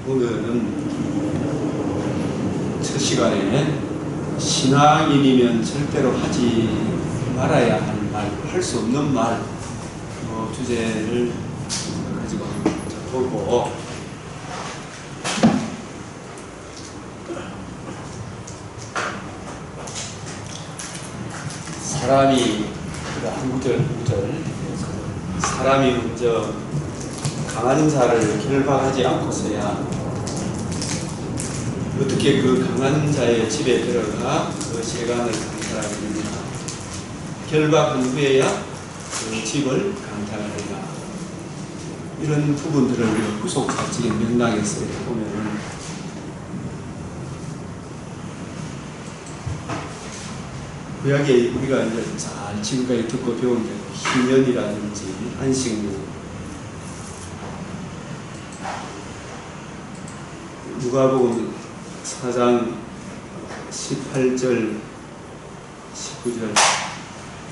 오늘은 첫 시간에 신앙인이면 절대로 하지 말아야 할 말, 할 수 없는 말 주제를 가지고 보고 사람이 한 구절 한 구절 사람이 먼저 강한 자를 결박하지 않고서야 어떻게 그 강한 자의 집에 들어가 그 세간을 간 사람이 되느냐. 결박한 후에야 그 집을 강탈하리라. 이런 부분들을 우리가 구속사적인 맥락에서 보면은 구약에 우리가 이제 잘 지금까지 듣고 배운 게 희년이라든지 안식일, 누가복음 4장 18절 19절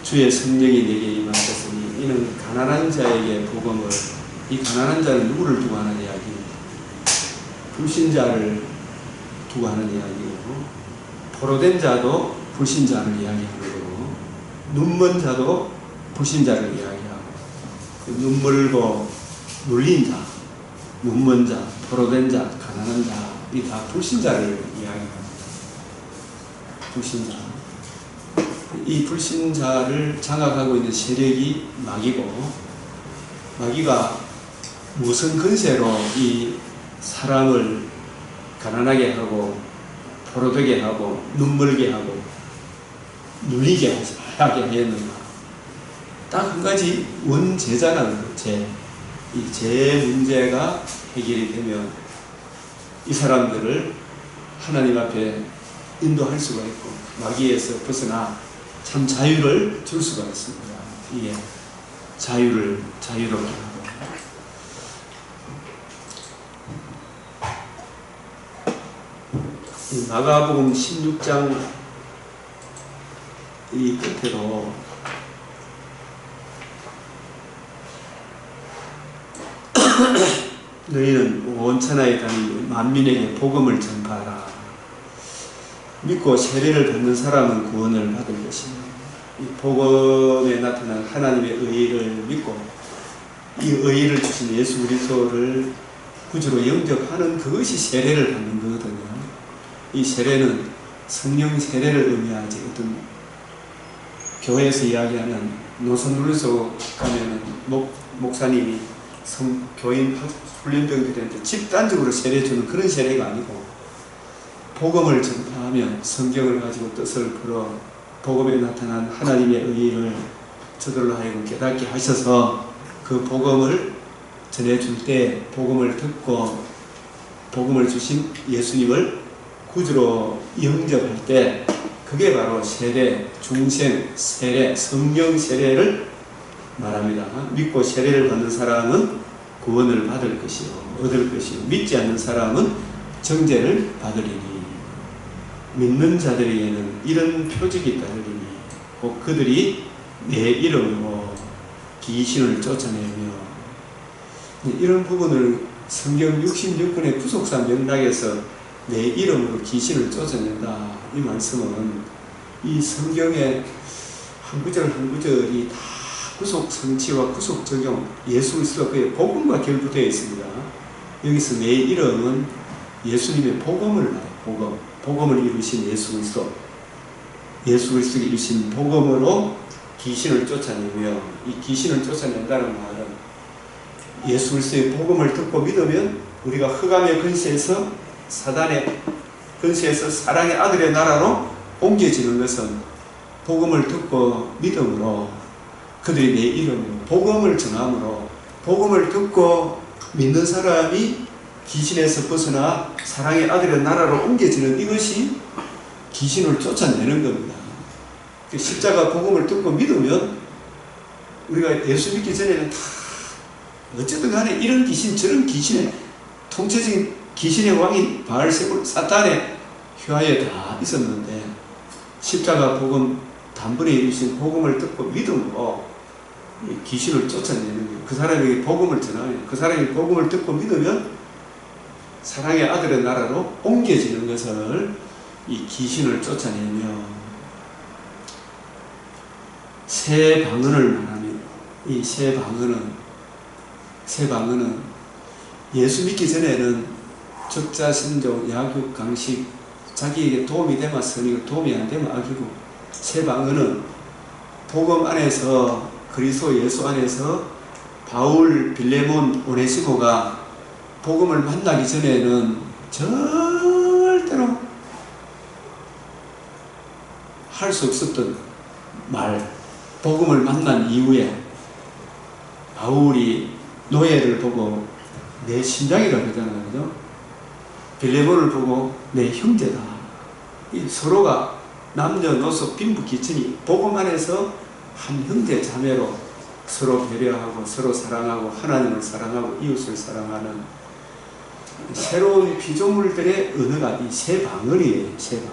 주의 성령이 내게 임하셨으니 이는 가난한 자에게 복음을, 이 가난한 자는 누구를 두고 하는 이야기입니다. 불신자를 두고 하는 이야기고, 포로된 자도 불신자를 이야기하는 거고, 눈먼 자도 불신자를 이야기하고, 그 눈멀고 눌린 자, 눈먼 자, 포로된 자, 가난한 자, 이 다 불신자를 이야기합니다. 불신자. 이 불신자를 장악하고 있는 세력이 마귀고, 마귀가 무슨 근세로 이 사람을 가난하게 하고, 포로되게 하고, 눈멀게 하고, 눌리게 하게 하였는가. 딱 한 가지 원죄잖아요. 죄. 이 죄 문제가 해결이 되면 이 사람들을 하나님 앞에 인도할 수가 있고 마귀에서 벗어나 참 자유를 줄 수가 있습니다. 이게 자유롭게 하고. 이 마가복음 16장 이 끝에도 너희는 온 천하에 다니며 만민에게 복음을 전파하라. 믿고 세례를 받는 사람은 구원을 받을 것이며, 이 복음에 나타난 하나님의 의를 믿고 이 의를 주신 예수 그리스도를 구주로 영접하는 그것이 세례를 받는 거거든요. 이 세례는 성령 세례를 의미하지, 어떤 교회에서 이야기하는 노선루에서 가면은 목사님이 교인 훈련병들한테 집단적으로 세례 주는 그런 세례가 아니고, 복음을 전파하며 성경을 가지고 뜻을 풀어 복음에 나타난 하나님의 의를 저들로 하여금 깨닫게 하셔서 그 복음을 전해줄 때, 복음을 듣고 복음을 주신 예수님을 구주로 영접할 때, 그게 바로 세례, 중생 세례, 성령 세례를 말합니다. 믿고 세례를 받는 사람은 구원을 받을 것이요 얻을 것이요, 믿지 않는 사람은 정죄를 받으리니, 믿는 자들에게는 이런 표적이 따르리니 곧 그들이 내 이름으로 귀신을 쫓아내며. 이런 부분을 성경 66권의 구속사 맥락에서 내 이름으로 귀신을 쫓아낸다, 이 말씀은 이 성경의 한 구절 한 구절이 다 구속 성취와 구속 적용, 예수 그리스도의 복음과 결부되어 있습니다. 여기서 내 이름은 예수님의 복음을 말해요. 복음을 이루신 예수 그리스도, 예수 그리스도가 이루신 복음으로 귀신을 쫓아내며, 이 귀신을 쫓아낸다는 말은 예수 그리스도의 복음을 듣고 믿으면 우리가 흑암의 근세에서, 사단의 근세에서 사랑의 아들의 나라로 옮겨지는 것은 복음을 듣고 믿음으로, 그들이 내 이름으로 복음을 전함으로, 복음을 듣고 믿는 사람이 귀신에서 벗어나 사랑의 아들의 나라로 옮겨지는, 이것이 귀신을 쫓아내는 겁니다. 십자가 복음을 듣고 믿으면, 우리가 예수 믿기 전에는 다 어쨌든 간에 이런 귀신 저런 귀신의 통체적인 귀신의 왕이 바알세불 사탄의 휘하에 다 있었는데, 십자가 복음 단번에 이루신 복음을 듣고 믿음으로 귀신을 쫓아내는 거예요. 그 사람에게 복음을 전하면, 그 사람이 복음을 듣고 믿으면 사랑의 아들의 나라로 옮겨지는 것을 이 귀신을 쫓아내며 새 방언을 말하며 이 새 방언은 예수 믿기 전에는 적자신종, 약육, 강식 자기에게 도움이 되면 선이고 도움이 안 되면 악이고 새 방언은 복음 안에서 그리스도 예수 안에서 바울, 빌레몬, 오네시모가 복음을 만나기 전에는 절대로 할 수 없었던 말, 복음을 만난 이후에 바울이 노예를 보고 내 심장이라고 그러잖아요. 그죠? 빌레몬을 보고 내 형제다. 이 서로가 남녀노소 빈부귀천이 복음 안에서 한 형제 자매로 서로 배려하고 서로 사랑하고 하나님을 사랑하고 이웃을 사랑하는 새로운 피조물들의 언어가 이 새 방언이에요. 새 방언.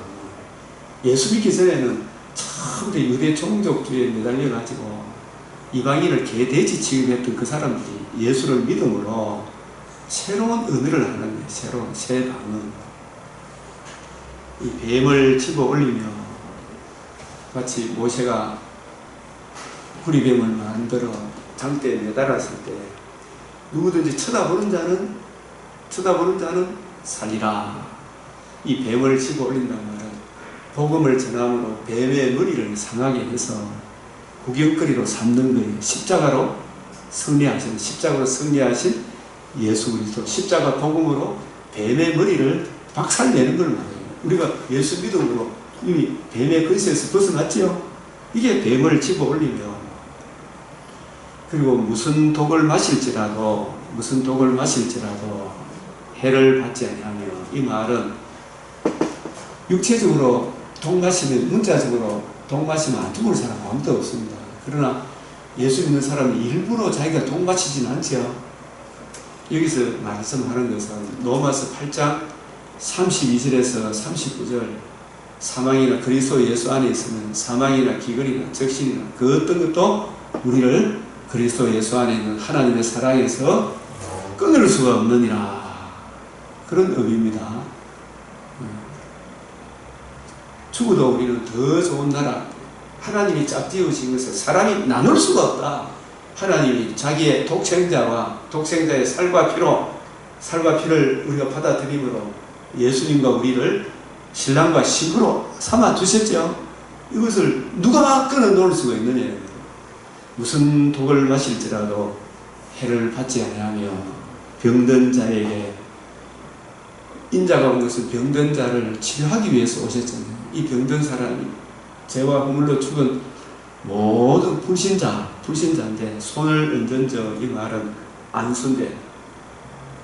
예수 믿기 전에는 참 유대 종족주의에 매달려가지고 이방인을 개돼지 취급했던 그 사람들이 예수를 믿음으로 새로운 언어를 하는 거예요. 새로운 새 방언. 이 뱀을 집어 올리며 마치 모세가 구리뱀을 만들어 장대에 매달았을 때 누구든지 쳐다보는 자는 살리라. 이 뱀을 집어 올린다는 말은 복음을 전함으로 뱀의 머리를 상하게 해서 구경거리로 삼는 거예요. 십자가로 승리하신 예수 그리스도 십자가 복음으로 뱀의 머리를 박살내는 걸 말해요. 우리가 예수 믿음으로 이미 뱀의 근세에서 벗어났지요. 이게 뱀을 집어 올리며 그리고 무슨 독을 마실지라도 해를 받지 아니하며 이 말은 육체적으로 독 마시면 문자적으로 독 마시면 안 죽을 사람 아무도 없습니다. 그러나 예수 믿는 사람이 일부러 자기가 독 마시지는 않지요. 여기서 말씀하는 것은 로마서 8장 32절에서 39절 사망이나 그리스도 예수 안에 있으면 사망이나 기근이나 적신이나 그 어떤 것도 우리를 그리스도 예수 안에 있는 하나님의 사랑에서 끊을 수가 없느니라. 그런 의미입니다. 죽어도 우리는 더 좋은 나라, 하나님이 짝지으신 것을 사람이 나눌 수가 없다. 하나님이 자기의 독생자의 살과 피를 우리가 받아들임으로 예수님과 우리를 신랑과 신부로 삼아 두셨죠. 이것을 누가 끊어놓을 수가 있느냐. 무슨 독을 마실지라도 해를 받지 아니하며 병든 자에게 인자가 온 것은 병든 자를 치료하기 위해서 오셨잖아요. 이 병든 사람이 죄와 허물로 죽은 모든 불신자인데 손을 얹은저 이 말은 안수인데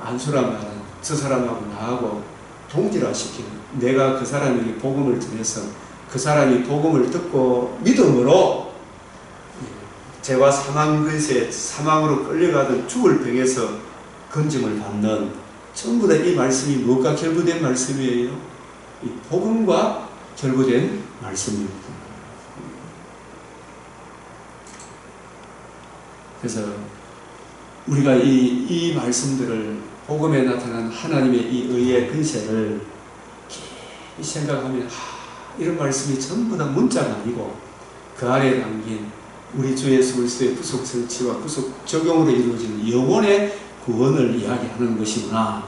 안수란 말은 저 사람하고 나하고 동질화시키는 내가 그 사람에게 복음을 전해서 그 사람이 복음을 듣고 믿음으로 죄와 사망 근세 사망으로 끌려가던 죽을 병에서 건짐을 받는 전부 다 이 말씀이 무엇과 결부된 말씀이에요? 이 복음과 결부된 말씀입니다. 그래서 우리가 이 말씀들을 복음에 나타난 하나님의 이 의의 근세를 깊이 생각하면 이런 말씀이 전부 다 문자가 아니고 그 안에 담긴 우리 주 예수 그리스도의 구속 성취와 구속 적용으로 이루어지는 영혼의 구원을 이야기하는 것이구나.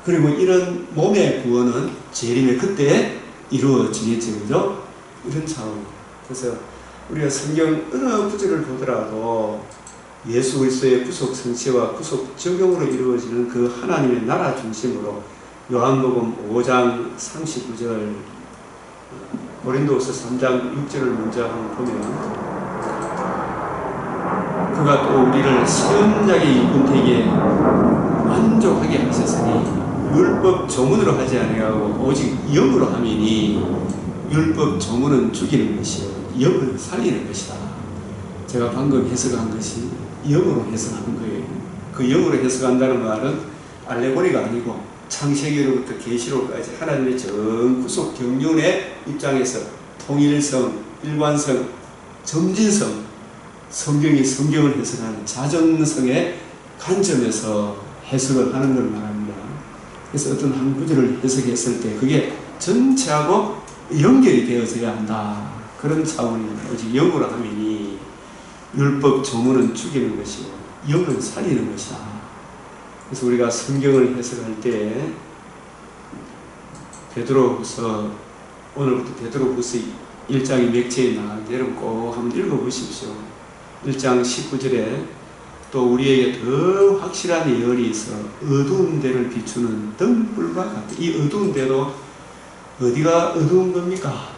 그리고 이런 몸의 구원은 재림의 그때에 이루어지겠죠. 그죠? 이런 차원. 그래서 우리가 성경 어느 구절을 보더라도 예수 그리스도의 구속 성취와 구속 적용으로 이루어지는 그 하나님의 나라 중심으로 요한복음 5장 39절 고린도후서 3장 6절을 먼저 한번 보면 그가 또 우리를 선자의 인군되게 만족하게 하셨으니 율법 조문으로 하지 아니하고 오직 영으로 함이니 율법 조문은 죽이는 것이요 영은 살리는 것이다. 제가 방금 해석한 것이 영으로 해석한 거예요. 그 영으로 해석한다는 말은 알레고리가 아니고 창세기로부터 계시록까지 하나님의 전 구속 경륜의 입장에서 통일성, 일관성, 점진성, 성경이 성경을 해석하는 자전성의 관점에서 해석을 하는 걸 말합니다. 그래서 어떤 한 구절을 해석했을 때 그게 전체하고 연결이 되어져야 한다. 그런 차원입니다. 오직 영으로 하면이 율법 조문은 죽이는 것이고 영은 살리는 것이다. 그래서 우리가 성경을 해석할 때 베드로후서, 오늘부터 베드로후서 1장이 맥체에 나가는데 여러분 꼭 한번 읽어보십시오. 1장 19절에 또 우리에게 더 확실한 예언이 있어 어두운 데를 비추는 등불과 같다. 이 어두운 데도 어디가 어두운 겁니까?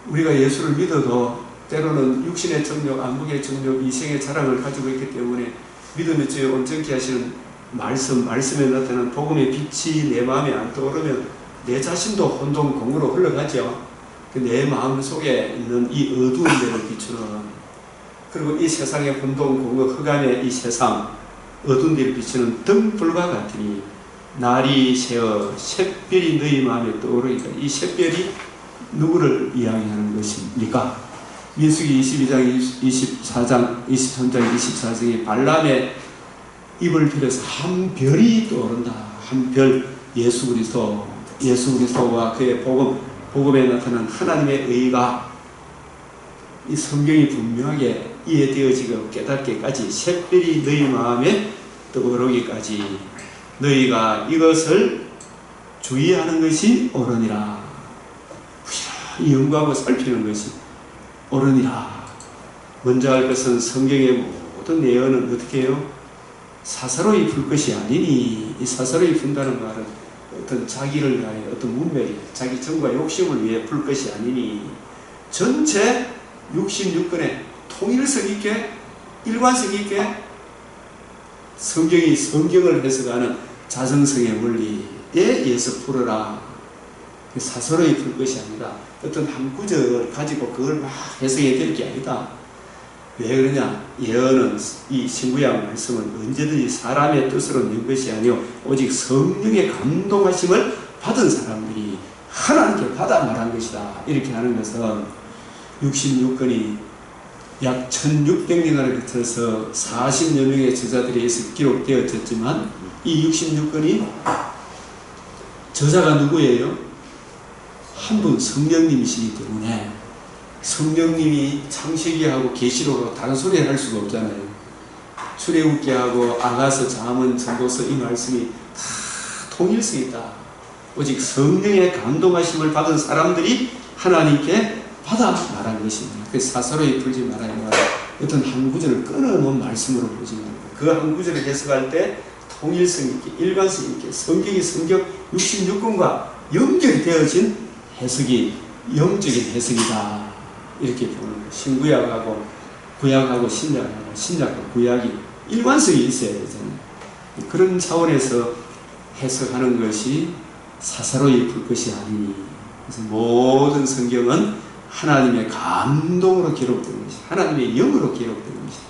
우리가 예수를 믿어도 때로는 육신의 정욕, 안목의 정욕, 이생의 자랑을 가지고 있기 때문에 믿음의 주에 온전케 하시는 말씀에 나타나는 복음의 빛이 내 마음에 안 떠오르면 내 자신도 혼돈공으로 흘러가죠. 내 마음 속에 있는 이 어두운 데를 비추는, 그리고 이 세상의 혼돈공허 흑암의 이 세상 어두운 데를 비추는 등불과 같으니 날이 새어 샛별이 너희 마음에 떠오르니까, 이 샛별이 누구를 이야기하는 것입니까? 민수기 22장, 24장, 23장, 24장에 발람의 입을 빌어서 한 별이 떠오른다. 한 별, 예수 그리스도와 그의 복음에 나타난 하나님의 의가 이 성경이 분명하게 이해되어지고 깨닫기까지 샛별이 너희 마음에 떠오르기까지 너희가 이것을 주의하는 것이 옳으니라. 부지런히 연구하고 살피는 것이 옳으니라. 먼저 할 것은 성경의 모든 예언은 어떻게 해요? 사사로이 풀 것이 아니니, 이 사사로이 푼다는 말은 어떤 자기를 위하여, 어떤 문맥에 자기 정과 욕심을 위해 풀 것이 아니니 전체 66권의 통일성 있게 일관성 있게 성경이 성경을 해석하는 자성성의 원리에 의해서 풀어라. 사설의 풀 것이 아니라 어떤 한 구절을 가지고 그걸 막 해석해야 될 게 아니다. 왜 그러냐? 예언은, 이 신구약 말씀은 언제든지 사람의 뜻으로 낸 것이 아니요 오직 성령의 감동하심을 받은 사람들이 하나님께 받아 말한 것이다. 이렇게 하는 것은 66권이 약 1600년을 거쳐서 40여 명의 저자들에 의해서 기록되어졌지만 이 66권이 저자가 누구예요? 한 분 성령님이시기 때문에 성령님이 창세기하고 계시록하고 다른 소리 할 수가 없잖아요. 출애굽기하고 아가서, 잠언, 전도서 이 말씀이 다 통일성이 있다. 오직 성령의 감동하심을 받은 사람들이 하나님께 받아 말한 것입니다. 그래서 사사로이 풀지 말아야 어떤 한 구절을 끊어놓은 말씀으로 보지 말고 그 한 구절을 해석할 때 통일성 있게 일관성 있게 성경이 성경 66권과 연결이 되어진 해석이 영적인 해석이다. 이렇게 보는 거예요. 신구약하고 구약하고 신약하고 구약이 일관성이 있어야 되잖아요. 그런 차원에서 해석하는 것이 사사로이 풀 것이 아니니, 그래서 모든 성경은 하나님의 감동으로 기록된 것이다. 하나님의 영으로 기록된 것이다.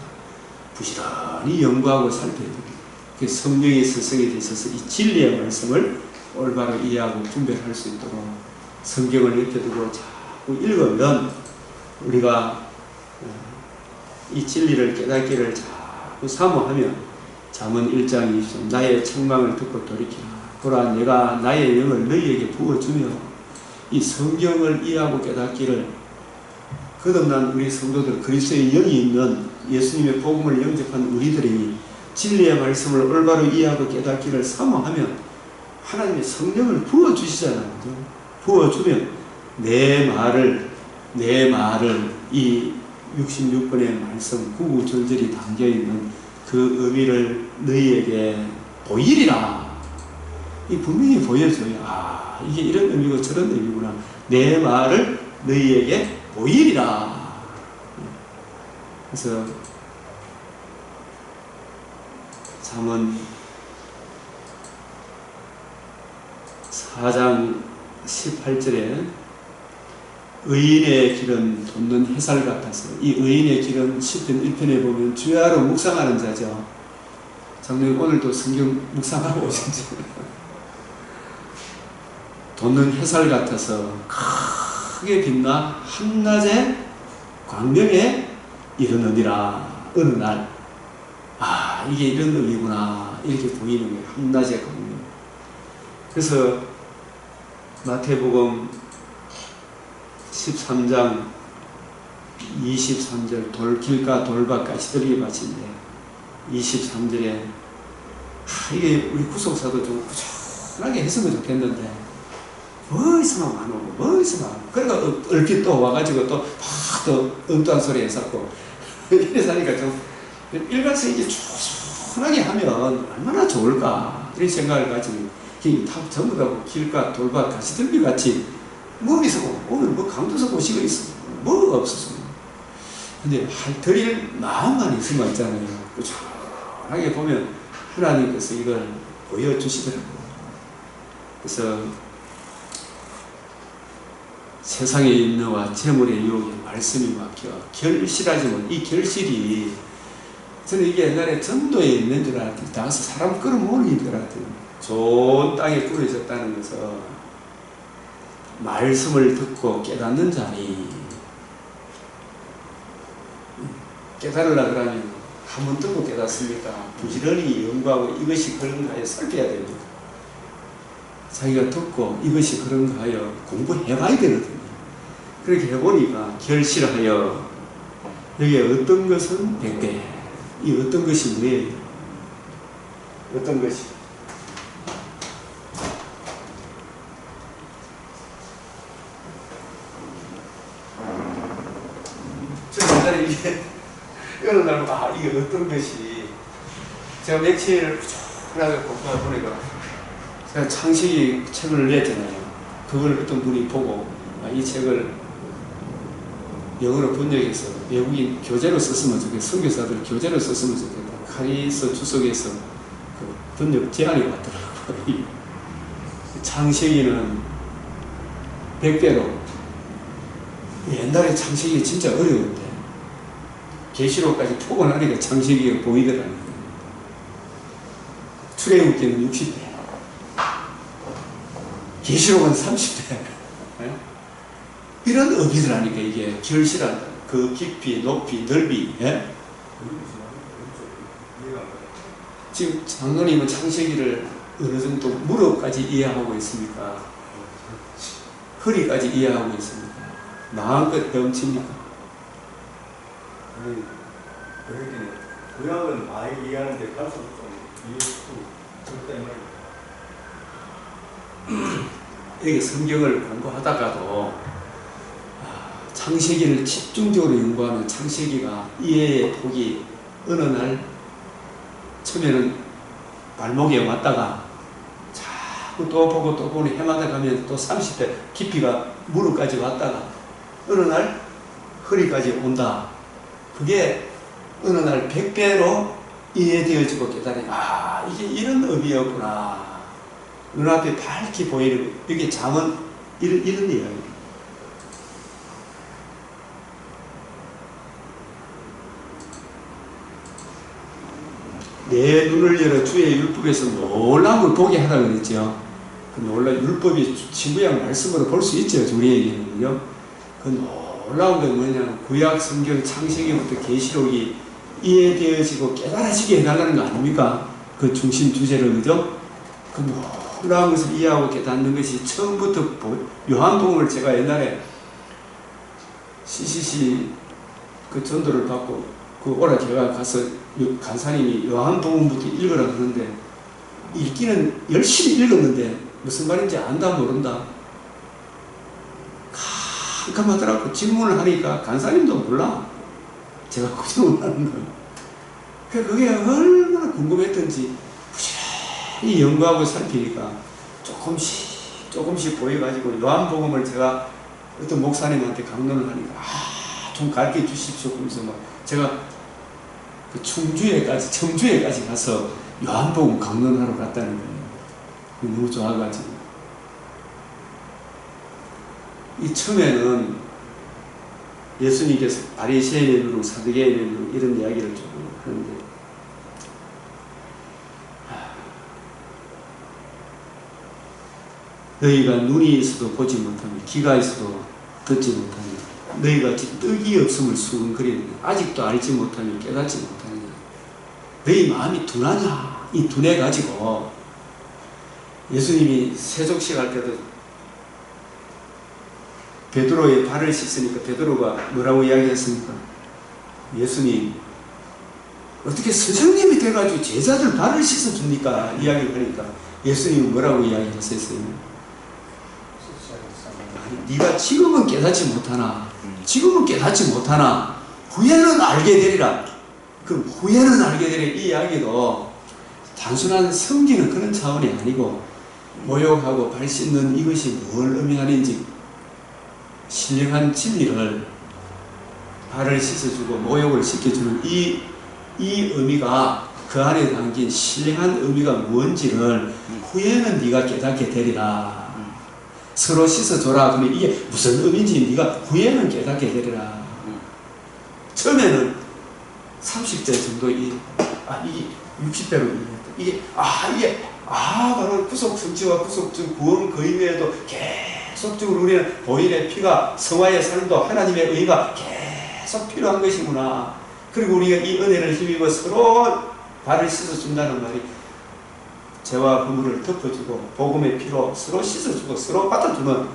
부지런히 연구하고 살펴야 됩니다. 그 성령의 스승이 되셔서 이 진리의 말씀을 올바로 이해하고 분별할 수 있도록 성경을 옆에 두고 자꾸 읽으면 우리가 이 진리를 깨닫기를 자꾸 사모하면 잠언 1장 20절 나의 책망을 듣고 돌이키라. 보라 내가 나의 영을 너희에게 부어주며 이 성경을 이해하고 깨닫기를 거듭난 우리 성도들, 그리스도의 영이 있는 예수님의 복음을 영접한 우리들이 진리의 말씀을 올바로 이해하고 깨닫기를 사모하면 하나님의 성령을 부어주시잖아요. 부어주면 내 말을 이 66권의 말씀 구구절절이 담겨있는 그 의미를 너희에게 보이리라. 이 분명히 보여줘요. 아, 이게 이런 의미고 저런 의미구나. 내 말을 너희에게 보이리라. 그래서 잠언 4장 18절에 의인의 길은 돋는 햇살 같아서, 이 의인의 길은 시편 1편에 보면 주야로 묵상하는 자죠. 장로님 오늘도 성경 묵상하러 오신지. 돋는 햇살 같아서 크게 빛나 한낮에 광명에 이르느니라. 어느 날, 이게 이런 의미구나 이렇게 보이는 거예요. 한낮에 보면. 그래서 마태복음 13장 23절 길가 돌밭까지 들이받친데 23절에 이게 우리 구속사도 좀 꾸준하게 했으면 좋겠는데 뭐 있으면 안 오고 뭐 있으면 안 오고 그러니까 얼핏 또 와가지고 또 엉뚱한 소리 해서 이래서 하니까 좀 일관성있게 충분하게 하면 얼마나 좋을까 이런 생각을 가지고 전부 다 길가 돌밭 가시들비 같이 뭐 있어 오늘 뭐 강도서 보시고 있어 뭐 없었어. 근데 드릴 마음만 있으면 있잖아요. 꾸준하게 보면 하나님께서 이걸 보여주시더라고요. 그래서 세상의 인너와 재물의 유혹에 말씀이 막혀 결실하지 못. 이 결실이 저는 이게 옛날에 전도에 있는 줄 알았더니 나가서 사람 끌어모으는 줄 알았더니 좋은 땅에 뿌려졌다는 것은 말씀을 듣고 깨닫는 자니 깨달으려고 그러면 한번 듣고 깨닫습니까? 부지런히 연구하고 이것이 그런가 하여 살펴야 됩니다. 자기가 듣고 이것이 그런가 하여 공부해봐야 되거든요. 그렇게 해보니까 결실하여 여기에 어떤 것은 100배 이 어떤 것이 뭐예요? 어떤 것이 저 옛날에 이게 어느 날 이게 어떤 것이 제가 며칠 꾸준하게 공부하다 보니까 제가 창세기 책을 냈잖아요. 그걸 어떤 분이 보고 이 책을 영어로 번역해서 외국인 교재로 썼으면 좋겠다. 선교사들 교재로 썼으면 좋겠다. 카리스 주석에서 그 번역 제안이 왔더라고요. 창세기는 100배로 옛날에 창세기 진짜 어려운데 계시록까지 포괄하니까 창세기가 보이더라는 거예요. 출애굽기는 60배, 계시록은 30배. 이런 의미들하니까 이게 결실한다. 그 깊이, 높이, 넓이. 예? 지금 장로님은 창세기를 어느 정도 무릎까지 이해하고 있습니까? 허리까지 이해하고 있습니까? 마음껏 헤엄칩니까? 구약은 많이 이해하는데 갈수록 좀 이해가 좀 여기 성경을 공부하다가도 창세기를 집중적으로 연구하면 창세기가 이해의 폭이 어느 날 처음에는 발목에 왔다가 자꾸 또 보고 또 보니 해마다 가면 또 30배 깊이가 무릎까지 왔다가 어느 날 허리까지 온다. 그게 어느 날 100배로 이해되어지고 깨달으니 이게 이런 의미였구나. 눈앞에 밝게 보이는 이게 잠은 이런 이야기입니다. 내 눈을 열어 주의 율법에서 놀라운 걸 보게 하라 그랬죠. 그 율법이 친구양 말씀으로 볼 수 있죠. 우리에게는요. 그 놀라운 건 뭐냐면 구약 성경 창세기부터 계시록이 이해되어지고 깨달아지게 해달라는 거 아닙니까? 그 중심 주제를 그죠? 그 놀라운 것을 이해하고 깨닫는 것이 처음부터 요한복음을 제가 옛날에 CCC 그 전도를 받고 그 오라 제가 가서 간사님이 요한복음부터 읽으라 그러는데 읽기는 열심히 읽었는데 무슨 말인지 안다 모른다 깜깜하더라고. 질문을 하니까 간사님도 몰라. 제가 고정을 하는 거예요. 그게 얼마나 궁금했던지 부지런히 연구하고 살피니까 조금씩 보여가지고 요한복음을 제가 어떤 목사님한테 강론을 하니까 좀 가르쳐 주십시오. 그러면서 막 제가 그 청주에까지 가서 요한복음 강론하러 갔다는 거예요. 너무 좋아가지고. 이 처음에는 예수님께서 바리새인의 눈으로 사두개인의 눈으로 이런 이야기를 조금 하는데 너희가 눈이 있어도 보지 못하며 귀가 있어도 듣지 못하며 너희가 떡이 없음을 수근거리는 아직도 알지 못하며 깨닫지 못하느냐. 너희 마음이 둔하냐? 이 둔해가지고 예수님이 세족식 할 때도 베드로의 발을 씻으니까 베드로가 뭐라고 이야기했습니까? 예수님 어떻게 선생님이 돼가지고 제자들 발을 씻어줍니까? 이야기를 하니까 예수님은 뭐라고 이야기하셨어요? 아니, 네가 지금은 깨닫지 못하나 후에는 알게 되리라. 그럼 후에는 알게 되리라 이 이야기도 단순한 섬기는 그런 차원이 아니고 모욕하고 발 씻는 이것이 뭘 의미하는지 신령한 진리를 발을 씻어주고 모욕을 시켜주는 이 의미가 그 안에 담긴 신령한 의미가 뭔지를 후에는 네가 깨닫게 되리라. 서로 씻어줘라. 그러면 이게 무슨 의미인지 네가 후에는 깨닫게 되리라. 처음에는 30대 정도 이게 60대로 이게 바로 구속 성취와 구속적 구원 그 이외에도 계속적으로 우리는 보일의 피가 성화의 삶도 하나님의 의가 계속 필요한 것이구나. 그리고 우리가 이 은혜를 힘입어 서로 발을 씻어준다는 말이 죄와 허물을 덮어주고 복음의 피로 서로 씻어주고 서로 받아주는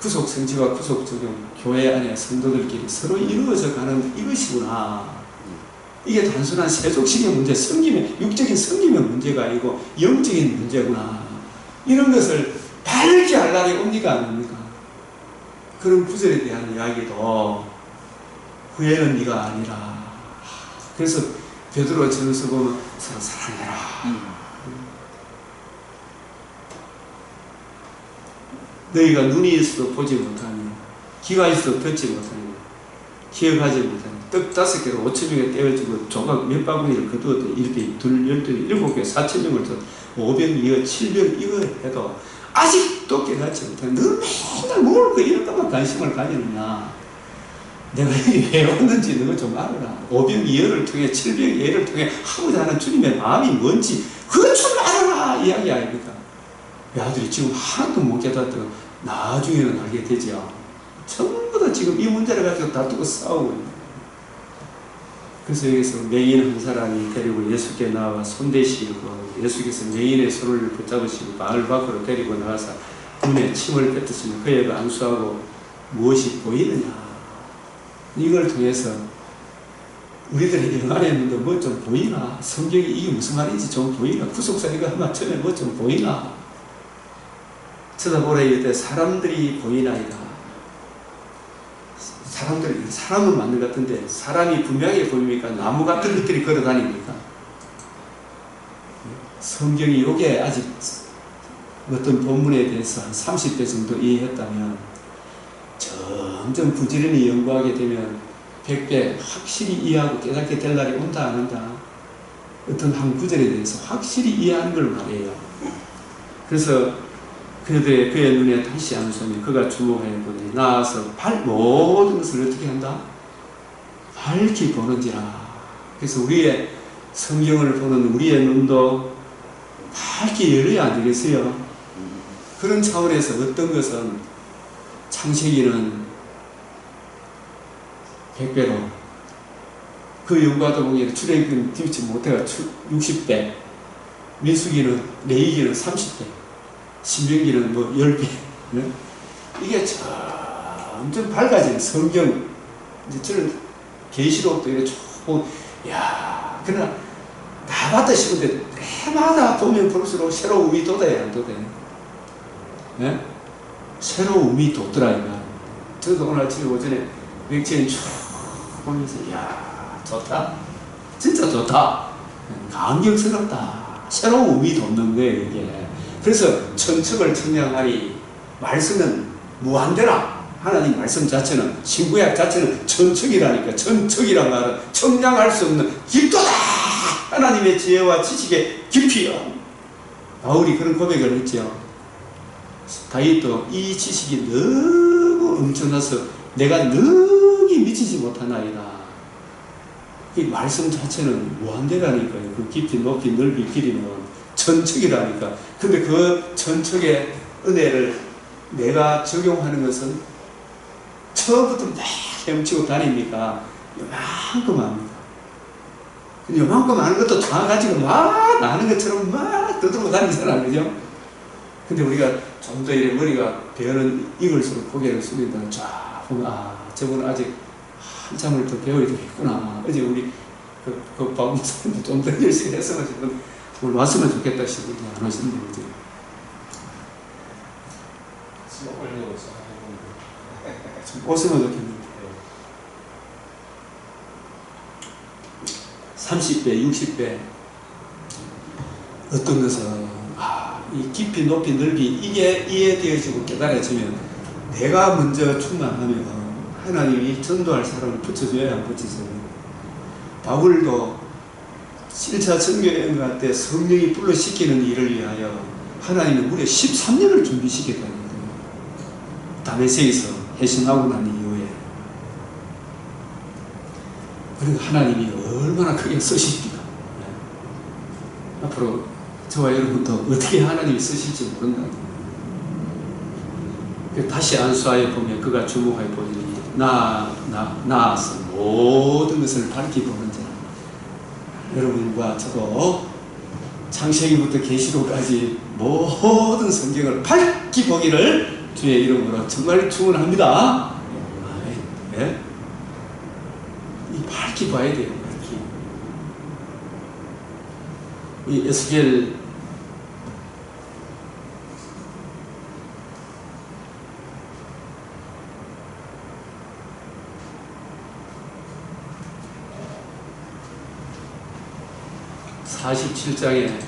구속 성취와 구속 적용 교회 안에 성도들끼리 서로 이루어져 가는 이것이구나. 이게 단순한 세속식의 문제, 섬김의 육적인 섬김의 문제가 아니고 영적인 문제구나. 이런 것을 밝게 알 날이 옵니까 아닙니까? 그런 구절에 대한 이야기도 후에는 네가 아니라. 그래서 베드로 전서 보면 서로 사랑해라. 너희가 눈이 있어도 보지 못하니 귀가 있어도 듣지 못하니 기억하지 못하니 떡 5개로 5,000명에 떼어주고 조각 몇 바구니를 거두었더 이렇게 12, 7개 4,000명을 더 500, 700 이거 해도 아직도 깨닫지 못하니 너 맨날 뭘 이런 것만 관심을 가지느냐. 내가 왜 왔는지 너가 좀 알아라. 500예를 통해 700예를 통해 하고자 하는 주님의 마음이 뭔지 그것 좀 알아라 이야기 아닙니까? 아들이 지금 하나도 못 깨닫다가 나중에는 알게 되죠. 전부 다 지금 이 문제를 가지고 다투고 싸우고 있는 거예요. 그래서 여기서 맹인 한 사람이 데리고 예수께 나와 손대시고 예수께서 맹인의 손을 붙잡으시고 마을 밖으로 데리고 나가서 눈에 침을 뱉으시며 그에게 안수하고 무엇이 보이느냐. 이걸 통해서 우리들이 영 안에 있는데 뭐 좀 보이나? 성경이 이게 무슨 말인지 좀 보이나? 구속사 이거 한번 전에 뭐 좀 보이나? 쳐다보라 이때 사람들이 보이나이다. 사람은 맞는 것 같은데 사람이 분명히 보입니까? 나무 같은 것들이 걸어다닙니까? 성경이 요게 아직 어떤 본문에 대해서 한 30대 정도 이해했다면 점점 부지런히 연구하게 되면 100배 확실히 이해하고 깨닫게 될 날이 온다 안 온다. 어떤 한 구절에 대해서 확실히 이해하는 걸 말해요. 그래서 그의 눈에 다시 안수하며 그가 주목하여 보니 나아서 모든 것을 어떻게 한다? 밝히 보는지라. 그래서 우리의 성경을 보는 우리의 눈도 밝게 열어야 안 되겠어요? 그런 차원에서 어떤 것은 창세기는 100배로 그 연구하다 보니 출애굽기는 뒤집지 못해가 60배, 민수기는 레위기는 30배, 신명기는 뭐 10배. 네? 이게 점점 밝아지는 성경. 이제 저는 계시록도 이렇게 쭉 그러나 다 봤다 싶은데 해마다 보면 볼수록 새로움이 돋아야 안 돋아요. 네? 새로움이 돋더라 이거. 저도 오늘 아침에 오전에 맥주인 쭉 보면서 좋다. 진짜 좋다. 감격스럽다. 새로움이 돋는 거예요 이게. 그래서 천척을 청량하니 말씀은 무한대라. 하나님 말씀 자체는 신구약 자체는 천척이라니까. 천척이란 말은 청량할 수 없는 깊도다. 하나님의 지혜와 지식의 깊이요. 바울이 그런 고백을 했죠. 다윗도 이 지식이 너무 엄청나서 내가 능히 미치지 못하나이다. 이 말씀 자체는 무한대라니까요. 그 깊이 높이 넓이 길이는 천척이라니까. 근데 그 천척의 은혜를 내가 적용하는 것은 처음부터 막 헤엄치고 다니니까 이만큼 합니다. 요만큼 아는 것도 다 가지고 막 아는 것처럼 막 떠들고 다니잖아, 그죠? 근데 우리가 좀 더 이래 머리가 배어는 익을수록 고개를 숙이다 쫙 보면, 아, 저분은 아직 한참을 더 배워야 되겠구나. 어제 우리 그 박목사님도 좀 더 열심히 했으면 지금 오늘 왔으면 좋겠다 싶은데 안 오시는데, 그죠? 수업 올리고 있어. 좀 오시면 좋겠는데. 30배, 60배 어떤 것은 이 깊이, 높이, 넓이 이게 이해되어지고 깨달아지면 내가 먼저 충만하면 하나님이 전도할 사람을 붙여줘야 안 붙여줘요. 바울도 1차 선교여행 갈 때 성령이 불러시키는 일을 위하여 하나님은 무려 13년을 준비시켰다는 거예요. 다메섹에서 회심하고 난 이후에. 그러니까 하나님이 얼마나 크게 쓰십니까? 앞으로 저와 여러분도 어떻게 하나님이 쓰실지 모른다. 다시 안수하여 보면 그가 주목하여 보니 나아서 모든 것을 밝히 보는 자. 여러분과 저도 창세기부터 계시록까지 모든 성경을 밝히 보기를 주의 이름으로 정말 축원합니다. 네? 이 밝히 봐야 돼요. 밝히. 이 에스겔 47장에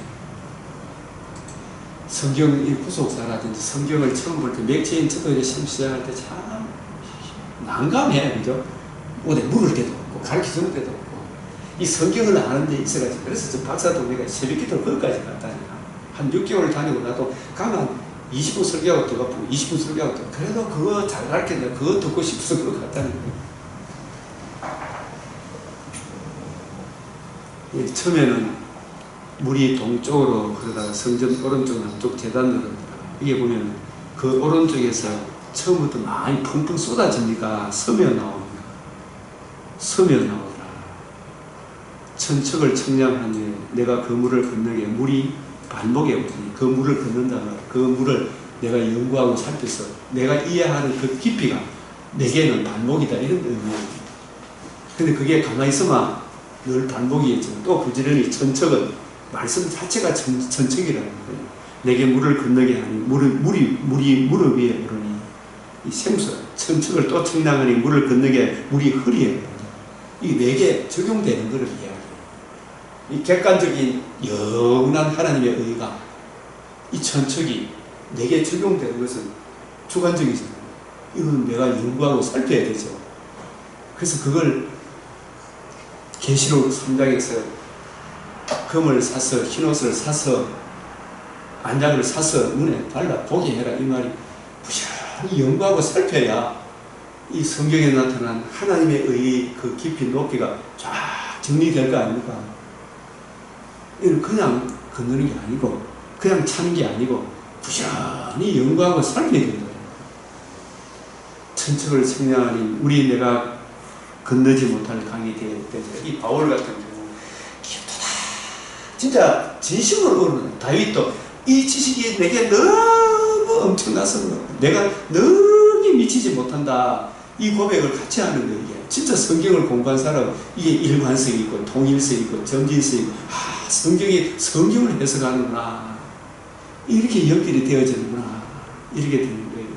성경 구속사라든지 성경을 처음 볼 때 맥체인 저도 시험 시작할 때 참 난감해, 그죠? 어디 물을 때도 없고 가르쳐주는 데도 없고 이 성경을 아는 데 있어가지고 그래서 저 박사 동네가 새벽기도 거기까지 갔다니까. 한 6개월 다니고 나도 가면 20분 설교하고 또 가고 20분 설교하고 또 그래도 그거 잘 가르쳤는데 그거 듣고 싶어서 그거 갔다니까. 처음에는 물이 동쪽으로 흐르다가 성전 오른쪽 남쪽 재단으로 흐르다가 이게 보면 그 오른쪽에서 처음부터 많이 펑펑 쏟아지니까 서며 나옵니다. 서며 나오더라. 천척을 청량하니 내가 그 물을 건너게 물이 반복해 오니 그 물을 건넌다면 그 물을 내가 연구하고 살펴서 내가 이해하는 그 깊이가 내게는 반복이다 이런 의미입니다. 근데 그게 가만히 있으면 늘 반복이겠지만 또 부지런히 천척은 말씀 자체가 천척이라는 거예요. 내게 물을 건너게 하니 물이 무릎 위에 오르니 이 생수 천척을 또 청량하니 물을 건너게 물이 허리에 오르니 이 내게 적용되는 것을 이야기해요. 이 객관적인 영원한 하나님의 의가 이 천척이 내게 적용되는 것은 주관적이잖아요. 이건 내가 연구하고 살펴야 되죠. 그래서 그걸 계시록 3장에서 금을 사서 흰옷을 사서 안장을 사서 눈에 발라 보게 해라 이 말이 부지런히 연구하고 살펴야 이 성경에 나타난 하나님의 의의 그 깊이 높이가 쫙 정리될 거 아닙니까? 이건 그냥 건너는 게 아니고 그냥 차는 게 아니고 부지런히 연구하고 살펴야 된다. 천척을 청량하니 우리 내가 건너지 못할 강이 되었다. 이 바울 같은 경우 기쁘다. 진짜 진심으로 오르는 다윗도 이 지식이 내게 너무 엄청나서 내가 너무 미치지 못한다. 이 고백을 같이 하는 거예요. 이게 진짜 성경을 공부한 사람 이게 일관성이 있고 통일성이 있고 점진성이 있고 성경이 성경을 해석하는구나. 이렇게 연결이 되어지는구나. 이렇게 되는 거예요.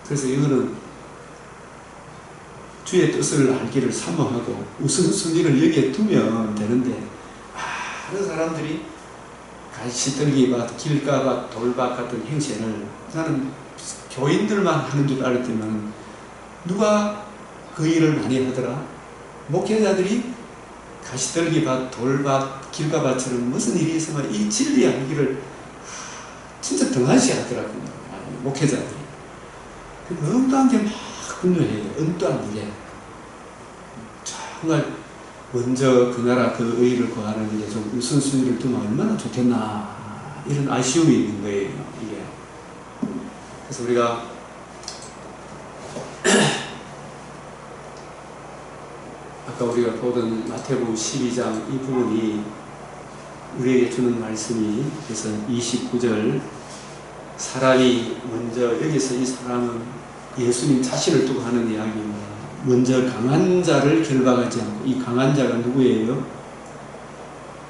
그래서 이거는 주의 뜻을 알기를 사모하고 우선순위를 여기에 두면 되는데 많은 사람들이 가시떨기밭, 길가밭, 돌밭 같은 행세를 나는 교인들만 하는 줄 알았더니 누가 그 일을 많이 하더라? 목회자들이 가시떨기밭, 돌밭, 길가밭처럼 무슨 일이 있으면 이 진리 알기를 진짜 등한시 하더라고요. 목회자들이. 엉뚱한 게 막 분노해요. 엉뚱한 일에. 정말 먼저 그 나라 그 의를 구하는 일에 좀 우선순위를 두면 얼마나 좋겠나 이런 아쉬움이 있는 거예요. 이게. 그래서 우리가 아까 아까 우리가 보던 마태복음 12장 이 부분이 우리에게 주는 말씀이, 그래서 29절 사람이 먼저, 여기서 이 사람은 예수님 자신을 두고 하는 이야기입니다. 먼저 강한 자를 결박하지 않고, 이 강한 자가 누구예요?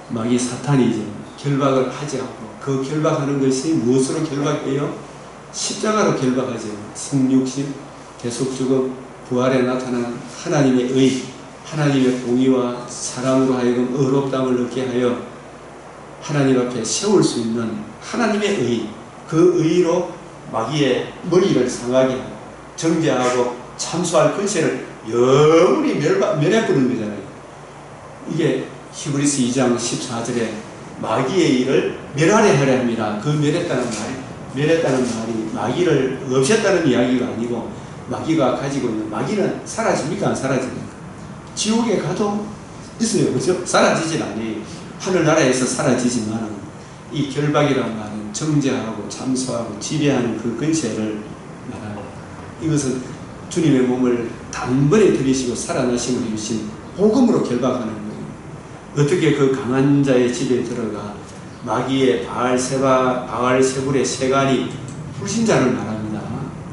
마귀 사탄이죠. 결박을 하지 않고, 그 결박하는 것이 무엇으로 결박해요? 십자가로 결박하죠. 승육신, 대속주금, 부활에 나타난 하나님의 의, 하나님의 공의와 사람으로 하여금 의롭다함을 얻게 하여 하나님 앞에 세울 수 있는 하나님의 의, 그 의로 마귀의 머리를 상하게 하고 정죄하고 참수할 권세를 영원히 멸해버리는 거잖아요. 이게 히브리서 2장 14절에 마귀의 일을 멸하려 하려 합니다. 그 멸했다는 말이 마귀를 없앴다는 이야기가 아니고, 마귀가 가지고 있는, 마귀는 사라집니까? 안 사라집니까? 지옥에 가도 있어요. 그렇죠? 사라지진 않아요. 하늘나라에서 사라지지만 이 결박이라는 말은 정죄하고 참수하고 지배하는 그 권세를 말합니다. 이것은 주님의 몸을 단번에 들이시고 살아나심을 이루신 복음으로 결박하는 거예요. 어떻게 그 강한 자의 집에 들어가 마귀의 바알세불의 세간이 불신자를 말합니다.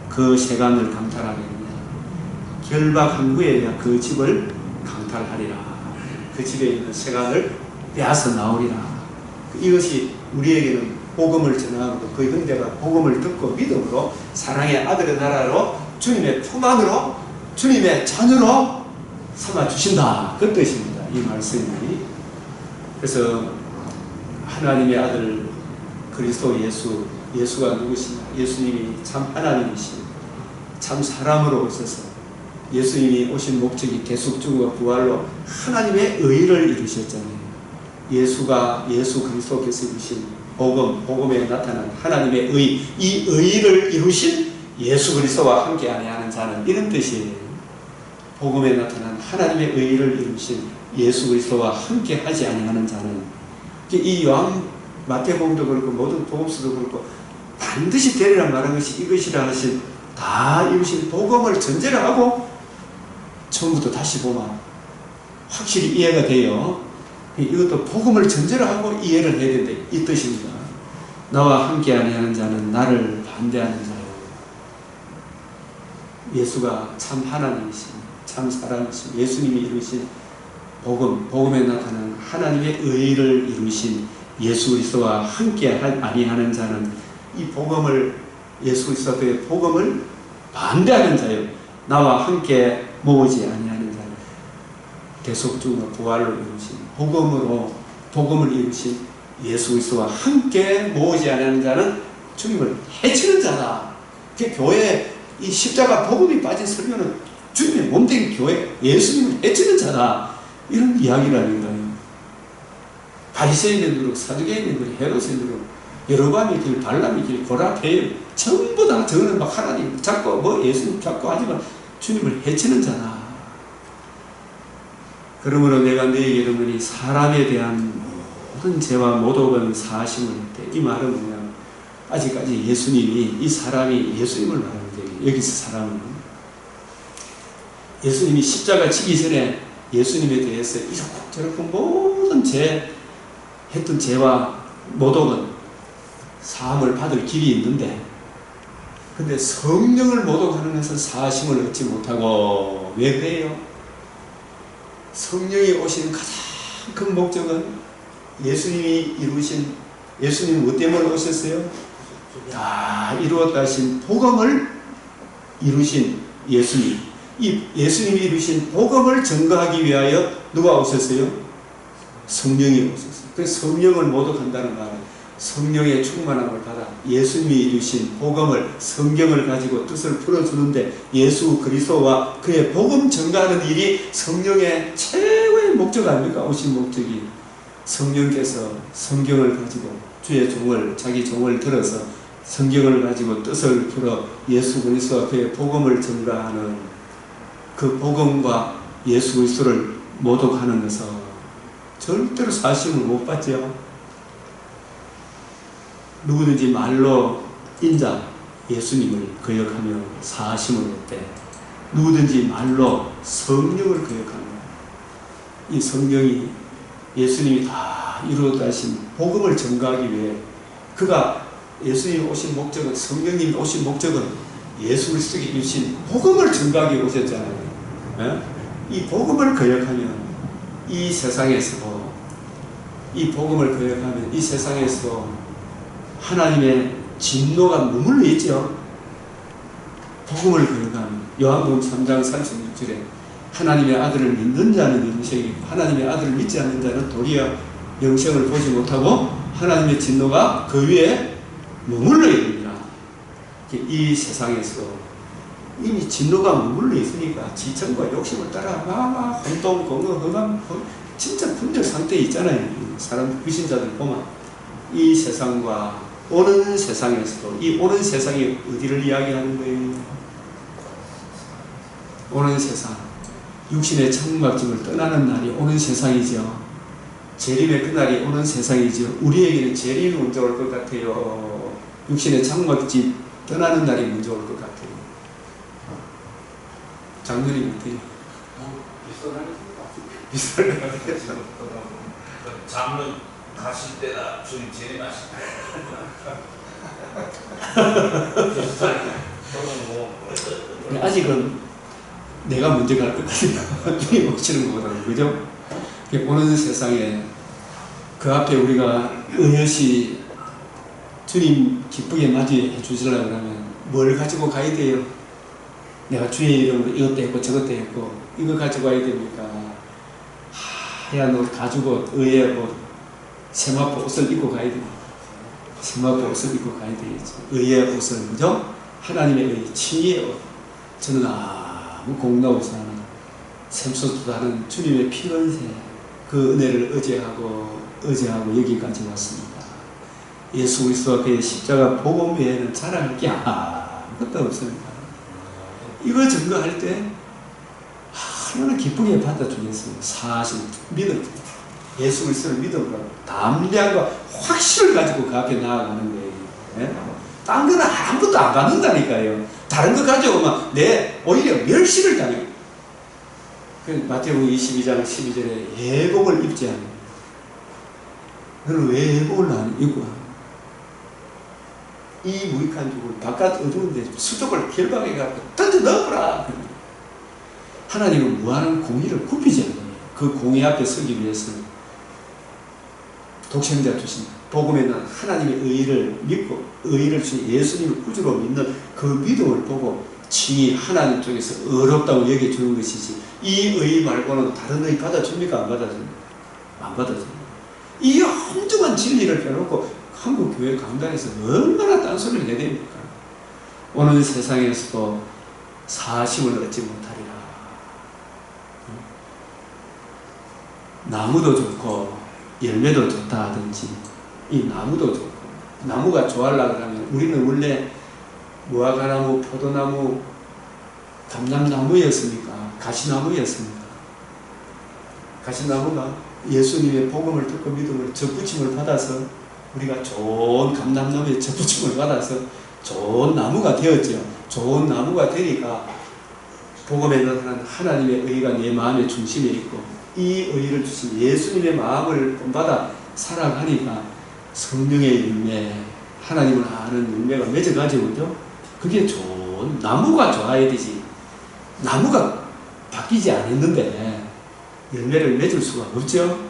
그 세간을 강탈하겠느냐. 결박한 후에 그 집을 강탈하리라. 그 집에 있는 세간을 빼앗아 나오리라. 이것이 우리에게는 복음을 전하고, 그 현대가 복음을 듣고 믿음으로 사랑의 아들의 나라로 주님의 품 안으로 주님의 자녀로 삼아주신다. 그 뜻입니다. 이 말씀이. 그래서 하나님의 아들 그리스도 예수가 누구시냐? 예수님이 참 하나님이시고 참 사람으로 오셔서, 예수님이 오신 목적이 대속주와 부활로 하나님의 의를 이루셨잖아요. 예수 그리스도께서 이루신 복음에 나타난 하나님의 의, 이 의를 이루신 예수 그리스도와 함께 아니하는 자는, 이런 뜻이에요. 복음에 나타난 하나님의 의를 이루신 예수 그리스도와 함께 하지 아니하는 자는, 이 마태복음도 그렇고 모든 복음서도 그렇고 반드시 되리라 말한 것이 이것이라 하신, 다 이루신 복음을 전제를 하고 처음부터 다시 보면 확실히 이해가 돼요. 이것도 복음을 전제로 하고 이해를 해야 된다, 이 뜻입니다. 나와 함께 아니하는 자는 나를 반대하는 자요. 예수가 참 하나님이신, 참 사람이신, 예수님이 이루신 복음에 나타난 하나님의 의를 이루신 예수 그리스도와 함께 아니하는 자는 이 복음을, 예수 그리스도의 복음을 반대하는 자요. 나와 함께 모으지 아니하는 자는 대속주와 부활로 이루신 복음을 이루신 예수 그리스도와 함께 모으지 아니하는 자는 주님을 해치는 자다. 그 교회 이 십자가 복음이 빠진 설교는 주님의 몸된 교회 예수님을 해치는 자다. 이런 이야기라는 거예요. 바리새인들도 사두개인들도 헤롯인들도 여로보암의 길, 발람의 길, 고라페 전부 다 저는 막 하나님 잡고 예수님 잡고 하지만 주님을 해치는 자다. 그러므로 내가 너에게 이르노니 사람에 대한 모든 죄와 모독은 사하심을 했대. 이 말은 뭐냐? 아직까지 이 사람이 예수님을 말하는데, 여기서 사람은 예수님이 십자가 지기 전에 예수님에 대해서 이렇게 저렇게 모든 했던 죄와 모독은 사함을 받을 길이 있는데, 근데 성령을 모독하는 것은 사하심을 얻지 못하고, 왜 그래요? 성령이 오신 가장 큰 목적은 예수님이 뭐 때문에 오셨어요? 다 이루었다 하신 복음을 이루신 예수님, 이 예수님이 이루신 복음을 증거하기 위하여 누가 오셨어요? 성령이 오셨어요. 그래서 성령을 모독한다는 말은 성령의 충만함을 받아 예수님이 이루신 복음을, 성경을 가지고 뜻을 풀어주는데, 예수 그리스도와 그의 복음 증거하는 일이 성령의 최고의 목적 아닙니까? 오신 목적이. 성령께서 성경을 가지고 자기 종을 들어서 성경을 가지고 뜻을 풀어 예수 그리스도와 그의 복음을 증거하는, 그 복음과 예수 그리스도를 모독하는 것은 절대로 사심을 못 받죠. 누구든지 말로 인자 예수님을 거역하며 사심을 얻되, 누구든지 말로 성령을 거역하며 이 성경이 예수님이 다 이루어다신 복음을 전가하기 위해 그가 예수님 오신 목적은 성령님이 오신 목적은 예수 그리스도께 주신 복음을 전가하기 위해 오셨잖아요. 예? 이 복음을 거역하면 이 세상에서 이 복음을 거역하면 이 세상에서 하나님의 진노가 머물러 있죠. 복음을 거역하면 요한복음 3장 36절에 하나님의 아들을 믿는 자는 영생이고 하나님의 아들을 믿지 않는 자는 도리어 영생을 보지 못하고 하나님의 진노가 그 위에 머물러 있느니라. 이 세상에서 이미 진노가 머물러 있으니까 지천과 욕심을 따라 막 혼돈, 공허, 흑암, 진짜 분별 상태에 있잖아요. 사람, 귀신자들 보면 이 세상과 오는 세상에서도 이 오는 세상이 어디를 이야기하는 거예요? 오는 세상, 육신의 천막짐을 떠나는 날이 오는 세상이죠. 재림의 그날이 오는 세상이죠. 우리에게는 재림이 먼저 올 것 같아요. 육신의 장막짐 떠나는 날이 먼저 올 것 같아요. 장로님 어때요? 비슷하게 장로 가실 때나 주님 재림하실 때 아직은 내가 먼저 갈 것 같아요. 주님 오시는 것보다는. 그죠? 오는 세상에 그 앞에 우리가 의젓이 주님 기쁘게 맞이해 주시려고 하면 뭘 가지고 가야 돼요? 내가 주의 이름으로 이것도 했고 저것도 했고 이거 가지고 가야 됩니까? 하얀 옷, 가죽옷, 의의 옷, 세마포 옷을 입고 가야 됩니다. 세마포 옷을 입고 가야 되겠죠. 의의 옷을, 그죠? 하나님의 의, 칭의의 옷. 저는 아무 공로없이 하는 샘솟도 다른 주님의 피건세 그 은혜를 의지하고 여기까지 왔습니다. 예수 그리스도와 그의 십자가 복음 외에는 자랑할 게 아무것도 없습니다. 이걸 증거할 때 얼마나 기쁘게 받아주겠어요. 사실 믿음, 예수 그리스도를 믿음으로 담량과 확신을 가지고 그 앞에 나아가는 거예요. 예? 딴 거는 아무것도 안 받는다니까요. 다른 거 가져오면 오히려 멸시를 당해요. 마태복음 22장 12절에 예복을 입지 않아요. 너는 왜 예복을 안 입고 하냐? 이 무익한 죽을 바깥 어두운데 수족을 결박해갖고 던져 넣어보라. 하나님은 무한한 공의를 굽히지 않아요. 그 공의 앞에 서기 위해서는 독생자 주신 복음에는 하나님의 의의를 믿고 의의를 주신 예수님을 구주로 믿는 그 믿음을 보고 칭이 하나님 쪽에서 어렵다고 여겨주는 것이지 이 의의 말고는 다른 의의 받아줍니까? 안 받아줍니까? 안 받아줍니다. 이 험중한 진리를 펴놓고 한국 교회 강단에서 얼마나 딴소리를 해야 됩니까? 오늘 세상에서도 사심을 얻지 못하리라. 나무도 좋고 열매도 좋다 하든지 이 나무도 좋고 나무가 좋아하려고 하면 우리는 원래 무화과나무, 포도나무, 감람나무였습니까? 가시나무였습니까? 가시나무가 예수님의 복음을 듣고 믿음을 접붙임을 받아서 우리가 좋은 감람나무의 접붙임을 받아서 좋은 나무가 되었죠. 좋은 나무가 되니까 복음에 나타난 하나님의 의가 내 마음의 중심에 있고 이 의를 주신 예수님의 마음을 본받아 살아가니까 성령의 열매, 하나님을 아는 열매가 맺어가지고 그죠? 그게 좋은 나무가 좋아야 되지. 나무가 바뀌지 않았는데 열매를 맺을 수가 없죠.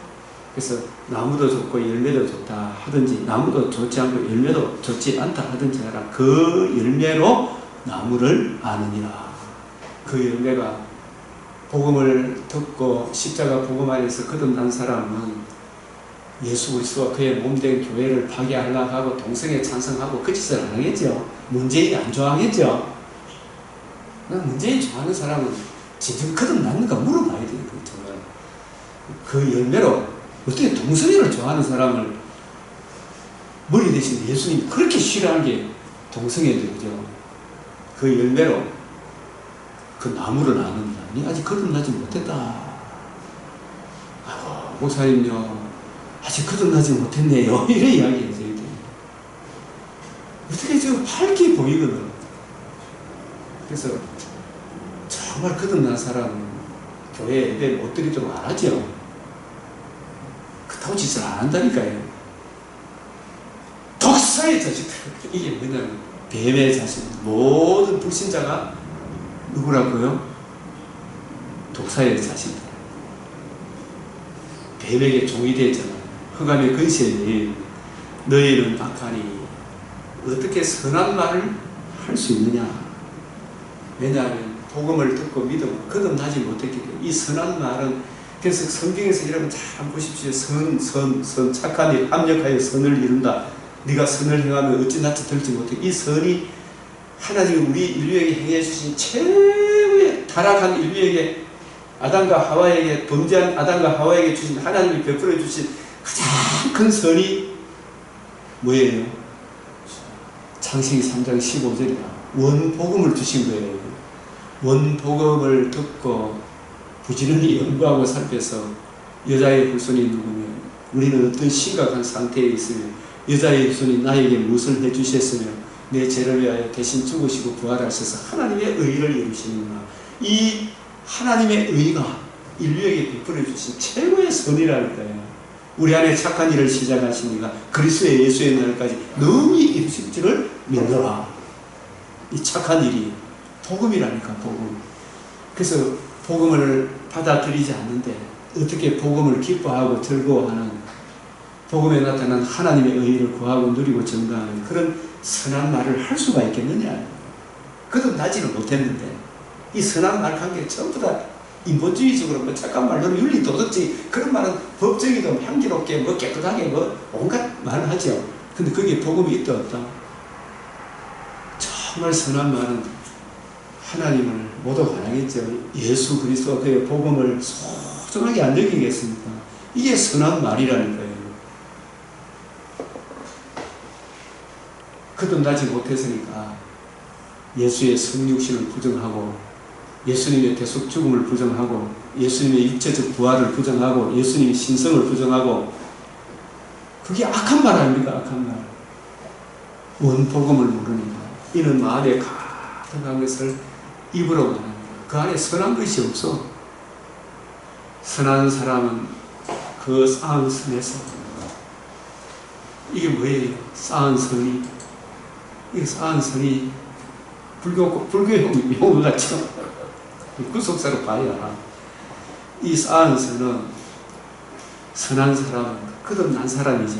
그래서 나무도 좋고 열매도 좋다 하든지 나무도 좋지 않고 열매도 좋지 않다 하든지 하라. 그 열매로 나무를 아느니라. 그 열매가 복음을 듣고 십자가 복음 안에서 거듭난 사람은 예수 그리스도와 그의 몸된 교회를 파괴하려고 하고 동성애 찬성하고 그 짓을 안 하겠죠. 문재인이 안 좋아하겠죠. 문재인 좋아하는 사람은 진정 거듭났는가 물어봐야 돼요. 정말. 그 열매로 어떻게 동성애를 좋아하는 사람을 머리 대신 예수님이 그렇게 싫어하는 게 동성애죠. 그죠? 그 열매로 그 나무를 아는다. 니 아직 거듭나지 못했다. 아이고, 목사님요. 아직 거듭나지 못했네요. 이런 이야기 해줘야 돼. 어떻게 저 밝게 보이거든. 그래서 정말 거듭난 사람은 교회 예배 못 드리도록 안 하죠. 그렇다고 짓을 안 한다니까요. 독사의 자식들. 이게 뭐냐면 뱀의 자식. 모든 불신자가 누구라고요? 독사의 자식들. 뱀에게 종이 되잖아요. 흑암의 근시에 너희는 악하니 어떻게 선한 말을 할 수 있느냐? 왜냐하면 복음을 듣고 믿음 거듭나지 못했기 때문에. 이 선한 말은, 그래서 성경에서 여러분 잘 보십시오. 선 착한 일 합력하여 선을 이룬다. 네가 선을 행하면 어찌 낯이 들지 못해. 이 선이 하나님이 우리 인류에게 행해 주신 최고의 타락한 인류에게, 아담과 하와에게, 범죄한 아담과 하와에게 주신, 하나님이 베풀어 주신 가장 큰 선이 뭐예요? 창세기 3장 15절이야. 원복음을 주신 거예요. 원복음을 듣고 부지런히 연구하고 살펴서 여자의 후손이 누구며 우리는 어떤 심각한 상태에 있으며 여자의 후손이 나에게 무엇을 해주셨으며 내 죄를 위하여 대신 죽으시고 부활하셔서 하나님의 의를 이루시는구나. 이 하나님의 의가 인류에게 베풀어 주신 최고의 선이라니까요. 우리 안에 착한 일을 시작하시니까 그리스도의 예수의 날까지 능히 이루실 줄을 믿노라. 이 착한 일이 복음이라니까, 복음. 그래서 복음을 받아들이지 않는데 어떻게 복음을 기뻐하고 즐거워하는, 복음에 나타난 하나님의 의를 구하고 누리고 증거하는 그런 선한 말을 할 수가 있겠느냐. 거듭나지는 못했는데 이 선한 말 관계 전부 다 인본주의적으로 뭐 착한 말로 윤리 도덕지 그런 말은 법정이도 향기롭게 뭐 깨끗하게 뭐 온갖 말을 하죠. 근데 거기에 복음이 있다 없다? 정말 선한 말은 하나님을 모두 반하겠죠. 예수 그리스도가 그의 복음을 소중하게 안 여기겠습니까? 이게 선한 말이라는 거예요. 거듭나지 못했으니까 예수의 성육신을 부정하고 예수님의 대속 죽음을 부정하고 예수님의 육체적 부활을 부정하고 예수님의 신성을 부정하고, 그게 악한 말 아닙니까? 악한 말. 원복음을 모르니까 이는 마음에 가득한 것을 입으로 말합니다. 그 안에 선한 것이 없어. 선한 사람은 그 쌓은 선에서, 이게 뭐예요? 쌓은 선이, 이 쌓은 선이 불교의 용어 같죠? 구속사로 봐야 이 쌓은 선은, 선한 사람은 거듭난 사람이죠.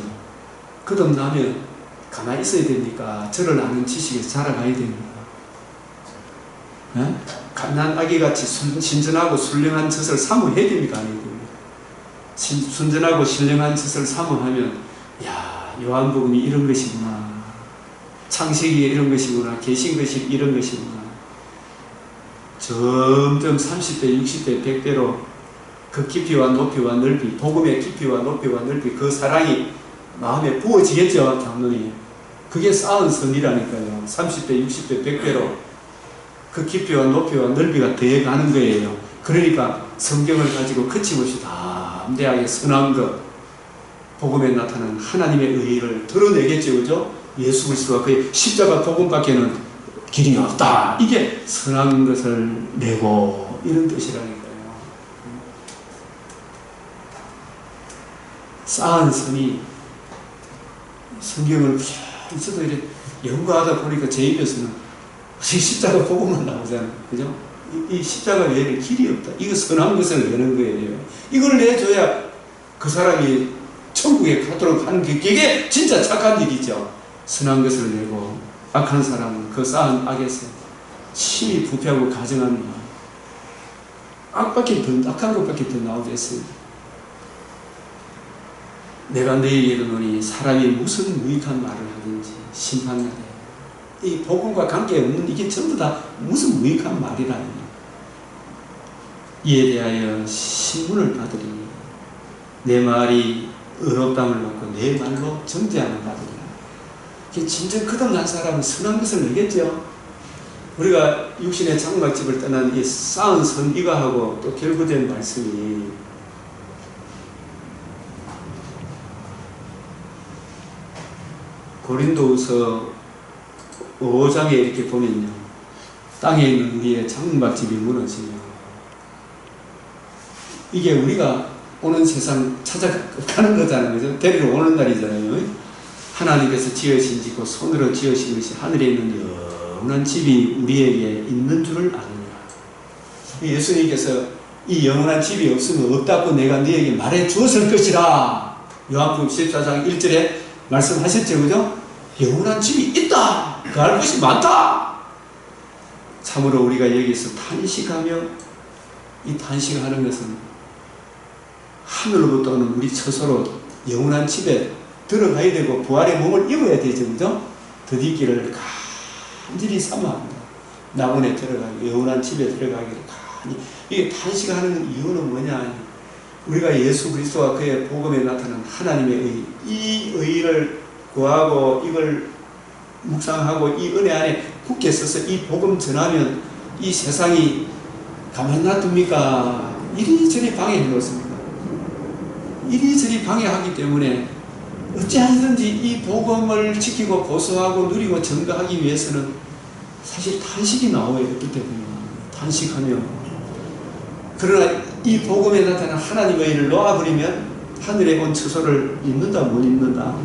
거듭나면 가만히 있어야 되니까 저를 아는 지식에서 자라가야 됩니다. 갓난 아기같이 신전하고 순령한 젖을 사모해야 됩니까? 아니야 됩니까? 순전하고 신령한 젖을 사모하면, 야, 요한복음이 이런 것이구나, 창세기에 이런 것이구나, 계신것이 이런 것이구나. 점점 30배, 60배, 100배로 그 깊이와 높이와 넓이, 복음의 깊이와 높이와 넓이, 그 사랑이 마음에 부어지겠죠, 장로님. 그게 쌓은 선이라니까요. 30배, 60배, 100배로 그 깊이와 높이와 넓이가 되어가는 거예요. 그러니까 성경을 가지고 거침없이 담대하게 선한 것, 복음에 나타난 하나님의 의를 드러내겠죠, 그죠? 예수 그리스도가 그의 십자가 복음밖에는 길이 없다. 이게 선한 것을 내고, 이런 뜻이라니까요. 쌓은 선이, 성경을 저도 이렇게 연구하다 보니까 제 입에서는 십자가 복음만 나오잖아요. 그죠? 이 십자가 외에는 길이 없다. 이거 선한 것을 내는 거예요. 이걸 내줘야 그 사람이 천국에 가도록 하는 게, 이게 진짜 착한 일이죠. 선한 것을 내고, 악한 사람은 그 쌓은 악에서 심히 부패하고 가증한 말, 악한 것밖에 더 나오겠습니다. 내가 너희에게 이르노니 사람이 무슨 무익한 말을 하든지 심판날에, 이 복음과 관계없는 이게 전부 다 무슨 무익한 말이라니, 이에 대하여 신문을 받으리니 내 말이 의롭다함을 받고 내 말로 정죄함을 받으리라. 진정 거듭난 사람은 선한 것을 내겠죠. 우리가 육신의 장막집을 떠난 이 쌓은 선비가하고 또 결부된 말씀이, 고린도후서 5장에 이렇게 보면요, 땅에 있는 우리의 장막집이 무너지며, 이게 우리가 오는 세상 찾아가는 거잖아요. 그죠? 데리러 오는 날이잖아요. 하나님께서 지으신 집고 손으로 지으신 것이 하늘에 있는 영원한 집이 우리에게 있는 줄을 아느니라. 예수님께서 이 영원한 집이 없으면 없다고 내가 너에게 말해 주었을 것이라. 요한복음 14장 1절에 말씀하셨죠. 그죠? 영원한 집이 있다. 그 알 것이 많다. 참으로 우리가 여기서 탄식하며 이 탄식하는 것은 하늘로부터는 우리 스스로 영원한 집에 들어가야 되고 부활의 몸을 입어야 되죠. 그죠? 더디기를 간절히 삼아 합니다. 낙원에 들어가기, 영원한 집에 들어가기를 간절히. 이게 탄식하는 이유는 뭐냐? 우리가 예수 그리스도와 그의 복음에 나타난 하나님의 의, 이 의를 구하고 이걸 묵상하고 이 은혜 안에 굳게 서서 이 복음 전하면 이 세상이 가만 놔둡니까? 이리저리 방해해 놓습니다. 이리저리 방해하기 때문에 어찌하든지 이 복음을 지키고 고수하고 누리고 증거하기 위해서는 사실 탄식이 나와요. 어떨 때 보면 탄식하며. 그러나 이 복음에 나타난 하나님의 의를 놓아버리면 하늘에 온 처소를 입는다 못 입는다?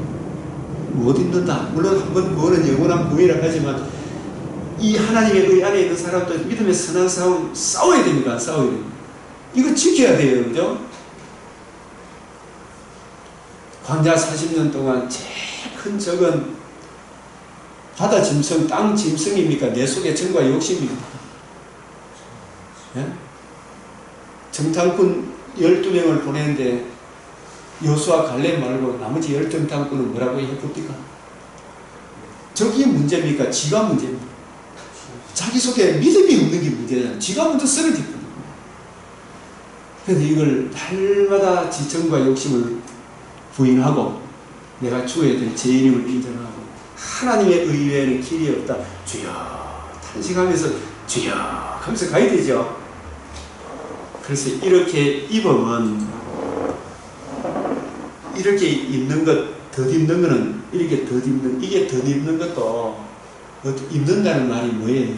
못 입는다. 물론 한번 뭐는 영원한 구원이라고 하지만 이 하나님의 의 안에 있는 사람들 믿음의 선한 싸움 싸워야 됩니다. 싸워야 됩니다. 이거 지켜야 돼요. 그죠? 광야 40년 동안 제일 큰 적은 바다 짐승, 땅 짐승입니까? 내 속에 정과 욕심입니다. 예? 정탐꾼 12명을 보내는데 여수와 갈렙 말고 나머지 10정탐꾼은 뭐라고 해봅니까? 저게 문제입니까? 지가 문제입니다. 자기 속에 믿음이 없는 게 문제잖아요. 지가 먼저 쓰러지거든요. 그래서 이걸 날마다 지청과 욕심을 부인하고 내가 주어야 될 죄인임을 인정하고 하나님의 의 외에는 길이 없다. 주여 탄식하면서 주여 하면서 가야 되죠. 그래서 이렇게 입으면 이렇게 입는 것, 덧입는 거는 이렇게 덧입는, 이게 덧입는 것도 입는다는 말이 뭐예요?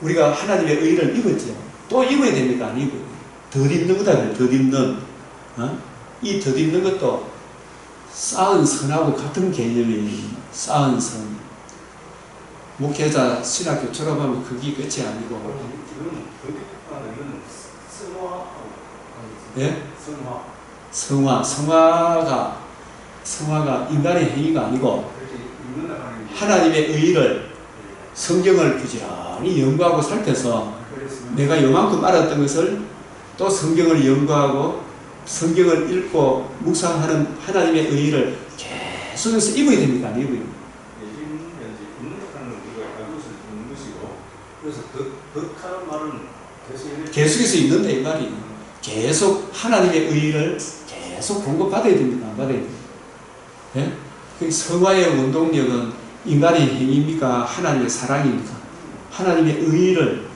우리가 하나님의 의를 입었죠. 또 입어야 됩니까? 안 입어요. 덧입는 거다. 덧입는. 이 덧입는 것도 쌓은 선하고 같은 개념이에요. 쌓은 선. 목회자 신학교 졸업하면 그게 끝이 아니고. 이거는 이거는 예? 성화. 성화가 인간의 행위가 아니고 하나님의 의를 성경을 부지런히 연구하고 살펴서 내가 요만큼 알았던 것을 또 성경을 연구하고 성경을 읽고 묵상하는 하나님의 의를 계속해서 입어야 됩니까? 안 입어요? 입는다는 우리가 알고 있는 것이고, 그래서 덕하는 말은 계속해서 입는다 이 말이에요. 계속 하나님의 의를 계속 공급받아야 됩니다. 안 받아야 돼요. 예? 그 성화의 원동력은 인간의 행위입니까? 하나님의 사랑입니까? 하나님의 의를,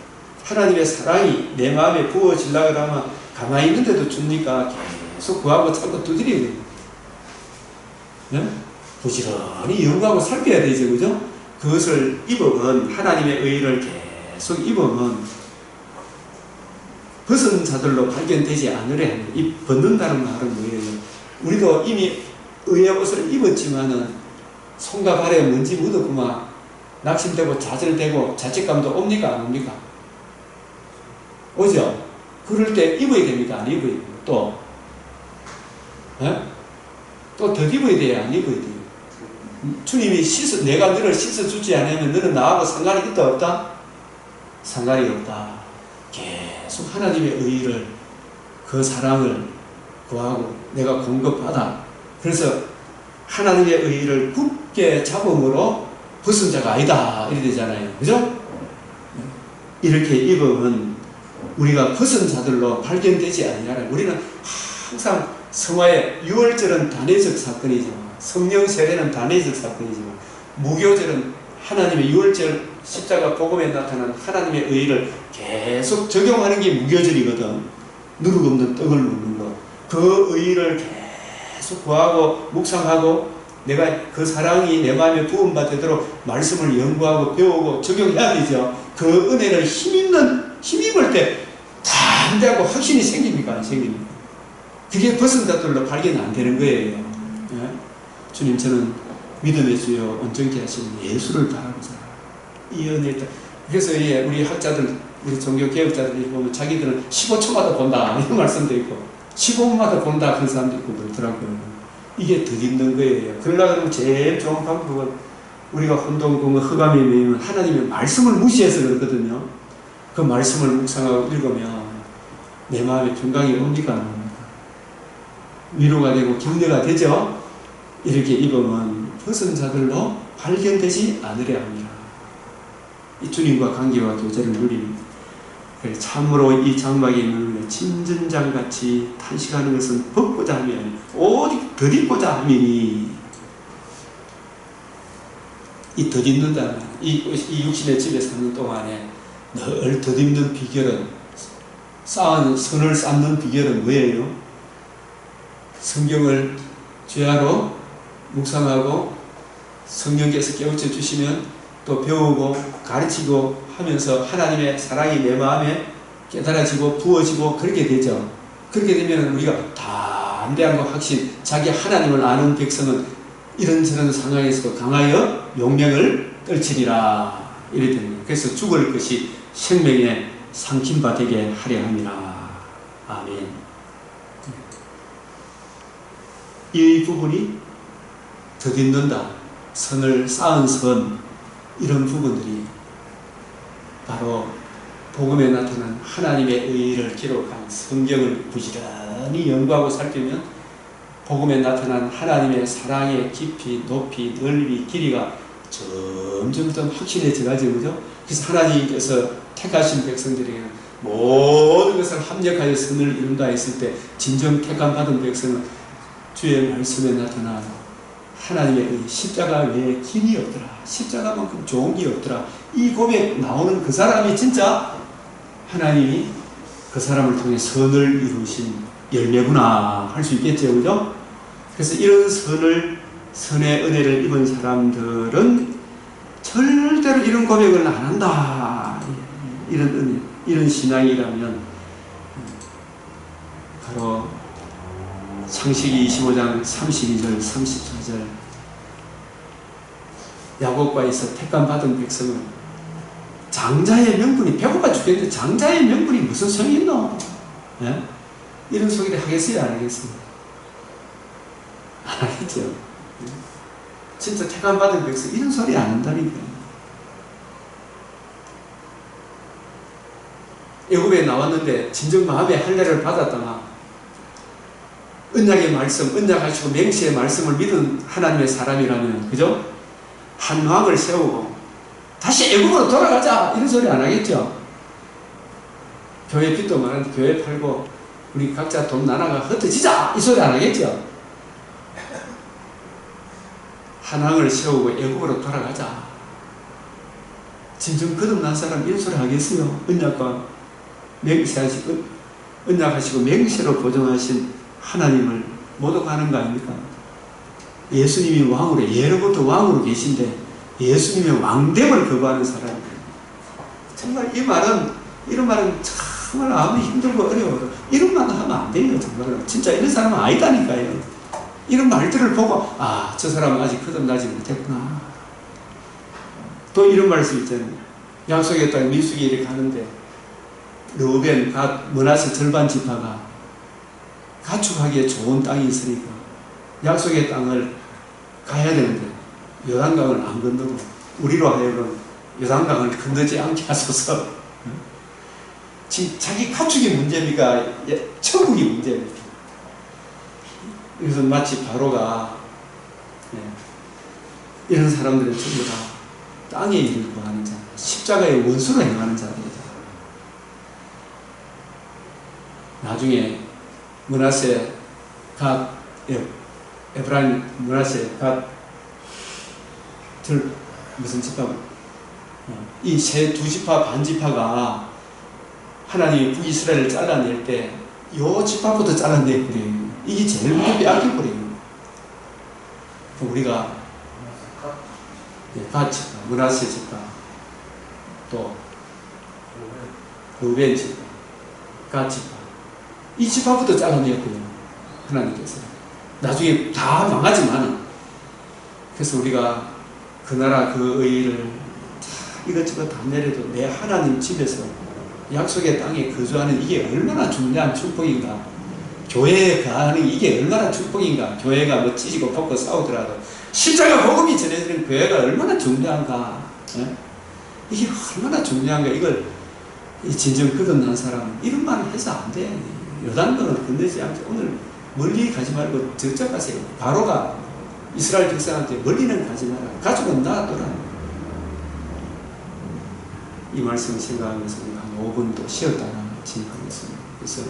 하나님의 사랑이 내 마음에 부어지려고 하면 가만히 있는데도 줍니까? 계속 구하고 찾고 두드려야 돼요. 예? 부지런히 연구하고 살펴야 되죠. 그죠? 그것을 입으면, 하나님의 의를 계속 입으면 벗은 자들로 발견되지 않으려 합니다. 이 벗는다는 말은 뭐예요? 우리도 이미 의의 옷을 입었지만은 손과 발에 먼지 묻었구만 낙심되고 좌절되고 자책감도 옵니까? 안 옵니까? 오죠? 그럴 때 입어야 됩니까? 안 입어야 돼요? 또 덧입어야 돼요? 안 입어야 돼요? 주님이 내가 너를 씻어주지 않으면 너는 나하고 상관이 있다 없다? 상관이 없다. 계속 하나님의 의를, 그 사랑을 구하고 내가 공급하다. 그래서 하나님의 의를 굳게 잡음으로 벗은 자가 아니다 이래 되잖아요. 그죠? 이렇게 입으면 우리가 벗은 자들로 발견되지 않냐는, 우리는 항상 성화의 유월절은 단회적 사건이지만, 성령 세례는 단회적 사건이지만, 무교절은 하나님의 유월절 십자가 복음에 나타난 하나님의 의를 계속 적용하는 게 무교절이거든. 누룩 없는 떡을 먹는 것. 그 의를 계속 구하고 묵상하고 내가 그 사랑이 내 마음에 부음받도록 말씀을 연구하고 배우고 적용해야 되죠. 그 은혜를 힘입을 때 담대하고 확신이 생깁니까? 안 생깁니까? 그게 벗은 자들로 발견 안 되는 거예요. 예? 주님, 저는 믿음의 주여 온전케 하시는 예수를 바라고 살아요. 이 은혜에 따라. 그래서 우리 학자들, 우리 종교 개혁자들이 보면 자기들은 15초마다 본다 이런 말씀도 있고 15분마다 본다 그런 사람도 있고 그렇더라고요. 이게 덧입는 거예요. 그러려고 하면 제일 좋은 방법은 우리가 혼동공을 흑암에 매이면 하나님의 말씀을 무시해서 그렇거든요. 그 말씀을 묵상하고 읽으면 내 마음에 평강이 옵니까 안 옵니까? 위로가 되고 격려가 되죠. 이렇게 입으면 벗은 자들로 발견되지 않으려 합니다. 이 주님과 관계와 교제를 누립니다. 참으로 이 장막에 있는 진전장같이 탄식하는 것은 벗고자 하면 오직 덧입고자 함이니, 이 덧입는다. 이 육신의 집에 사는 동안에 늘 덧입는 비결은, 선을 쌓는 비결은 뭐예요? 성경을 죄하로 묵상하고 성령께서 깨우쳐 주시면 또 배우고 가르치고 하면서 하나님의 사랑이 내 마음에 깨달아지고 부어지고 그렇게 되죠. 그렇게 되면 우리가 담대함과 확신, 자기 하나님을 아는 백성은 이런저런 상황에서도 강하여 용맹을 떨치리라 이래 됩니다. 그래서 죽을 것이 생명의 상킴바 되게 하려 함이라. 아멘. 이 부분이 덧입는다, 선을 쌓은 선, 이런 부분들이 바로 복음에 나타난 하나님의 의를 기록한 성경을 부지런히 연구하고 살피면 복음에 나타난 하나님의 사랑의 깊이, 높이, 넓이, 길이가 점점 더 확실해져 가지고, 그죠? 그래서 하나님께서 택하신 백성들에게는 모든 것을 합력하여 선을 이룬다 했을 때 진정 택함 받은 백성은 주의 말씀에 나타난 하나님의 십자가 외에 길이 없더라, 십자가만큼 좋은 게 없더라, 이 고백 나오는 그 사람이 진짜 하나님이 그 사람을 통해 선을 이루신 열매구나 할 수 있겠죠, 그죠? 그래서 이런 선의 은혜를 입은 사람들은 절대로 이런 고백을 안 한다. 이런 은혜, 이런 신앙이라면 바로 창세기 25장 32절 34절 야곱과에서 택감 받은 백성은 장자의 명분이, 배고파 죽겠는데 장자의 명분이 무슨 성이 있노? 예? 이런 소리를 하겠어요, 안 하겠어요? 안 하겠죠. 진짜 택감 받은 백성 이런 소리 안 한다니까. 애굽에 나왔는데 진정 마음의 할례를 받았다가 언약의 말씀, 언약하시고 맹세의 말씀을 믿은 하나님의 사람이라면, 그죠? 한 왕을 세우고 다시 애굽으로 돌아가자 이런 소리 안 하겠죠? 교회 빚도 많은데 교회 팔고 우리 각자 돈 나눠가 흩어지자 이 소리 안 하겠죠? 한 왕을 세우고 애굽으로 돌아가자. 진정 거듭난 사람 이런 소리 하겠어요? 언약과 맹세하시고 언약하시고 맹세로 보존하신 하나님을 모독하는 거 아닙니까? 예수님이 왕으로, 예로부터 왕으로 계신데 예수님의 왕됨을 거부하는 사람이에요. 정말 이런 말은 정말 아무리 힘들고 어려워도 이런 말 하면 안 돼요. 정말로. 진짜 이런 사람은 아니다니까요. 이런 말들을 보고 저 사람은 아직 거듭나지 못했구나. 또 이런 말씀 있잖아요. 약속의 땅 미숙이 이렇게 가는데 르우벤, 갓, 므낫세 절반 지파가 가축하기에 좋은 땅이 있으니까 약속의 땅을 가야 되는데 요단강을 안 건너고 우리로 하여금 요단강을 건너지 않게 하소서. 지금 자기 가축이 문제입니까? 천국이 문제입니까? 그래서 마치 바로가 이런 사람들은 전부 다 땅의 일을 구하는 자, 십자가의 원수로 행하는 자들이다. 나중에 므낫세, 갓, 에브라임, 므낫세, 갓, 무슨 지파? 이 두 지파, 반 지파가 하나님이 북이스라엘을 잘라낼 때 요 지파부터 잘라내버려요. 이게 제일 먼저 빼앗겨버려요. 우리가 갓 지파, 므낫세 지파, 또 르우벤 지파, 갓 지파, 이 지파부터 잘라냈고요. 하나님께서. 나중에 다 망하지만, 그래서 우리가 그 나라 그 의를 다 이것저것 다 내려도 내 하나님 집에서 약속의 땅에 거주하는 이게 얼마나 중요한 축복인가. 교회에 가는 이게 얼마나 축복인가. 교회가 뭐 찢고 벗고 싸우더라도 십자가 복음이 전해지는 교회가 얼마나 중요한가. 예? 이게 얼마나 중요한가. 이걸 진정 거듭난 사람은 이런 말을 해서 안 돼. 요단강을 건너지 않고 오늘 멀리 가지 말고 저쪽 가세요. 바로가 이스라엘 백성한테 멀리는 가지 마라. 가족은 놔둬라. 이 말씀을 생각하면서 한 5분 또 쉬었다가 진행하겠습니다. 그래서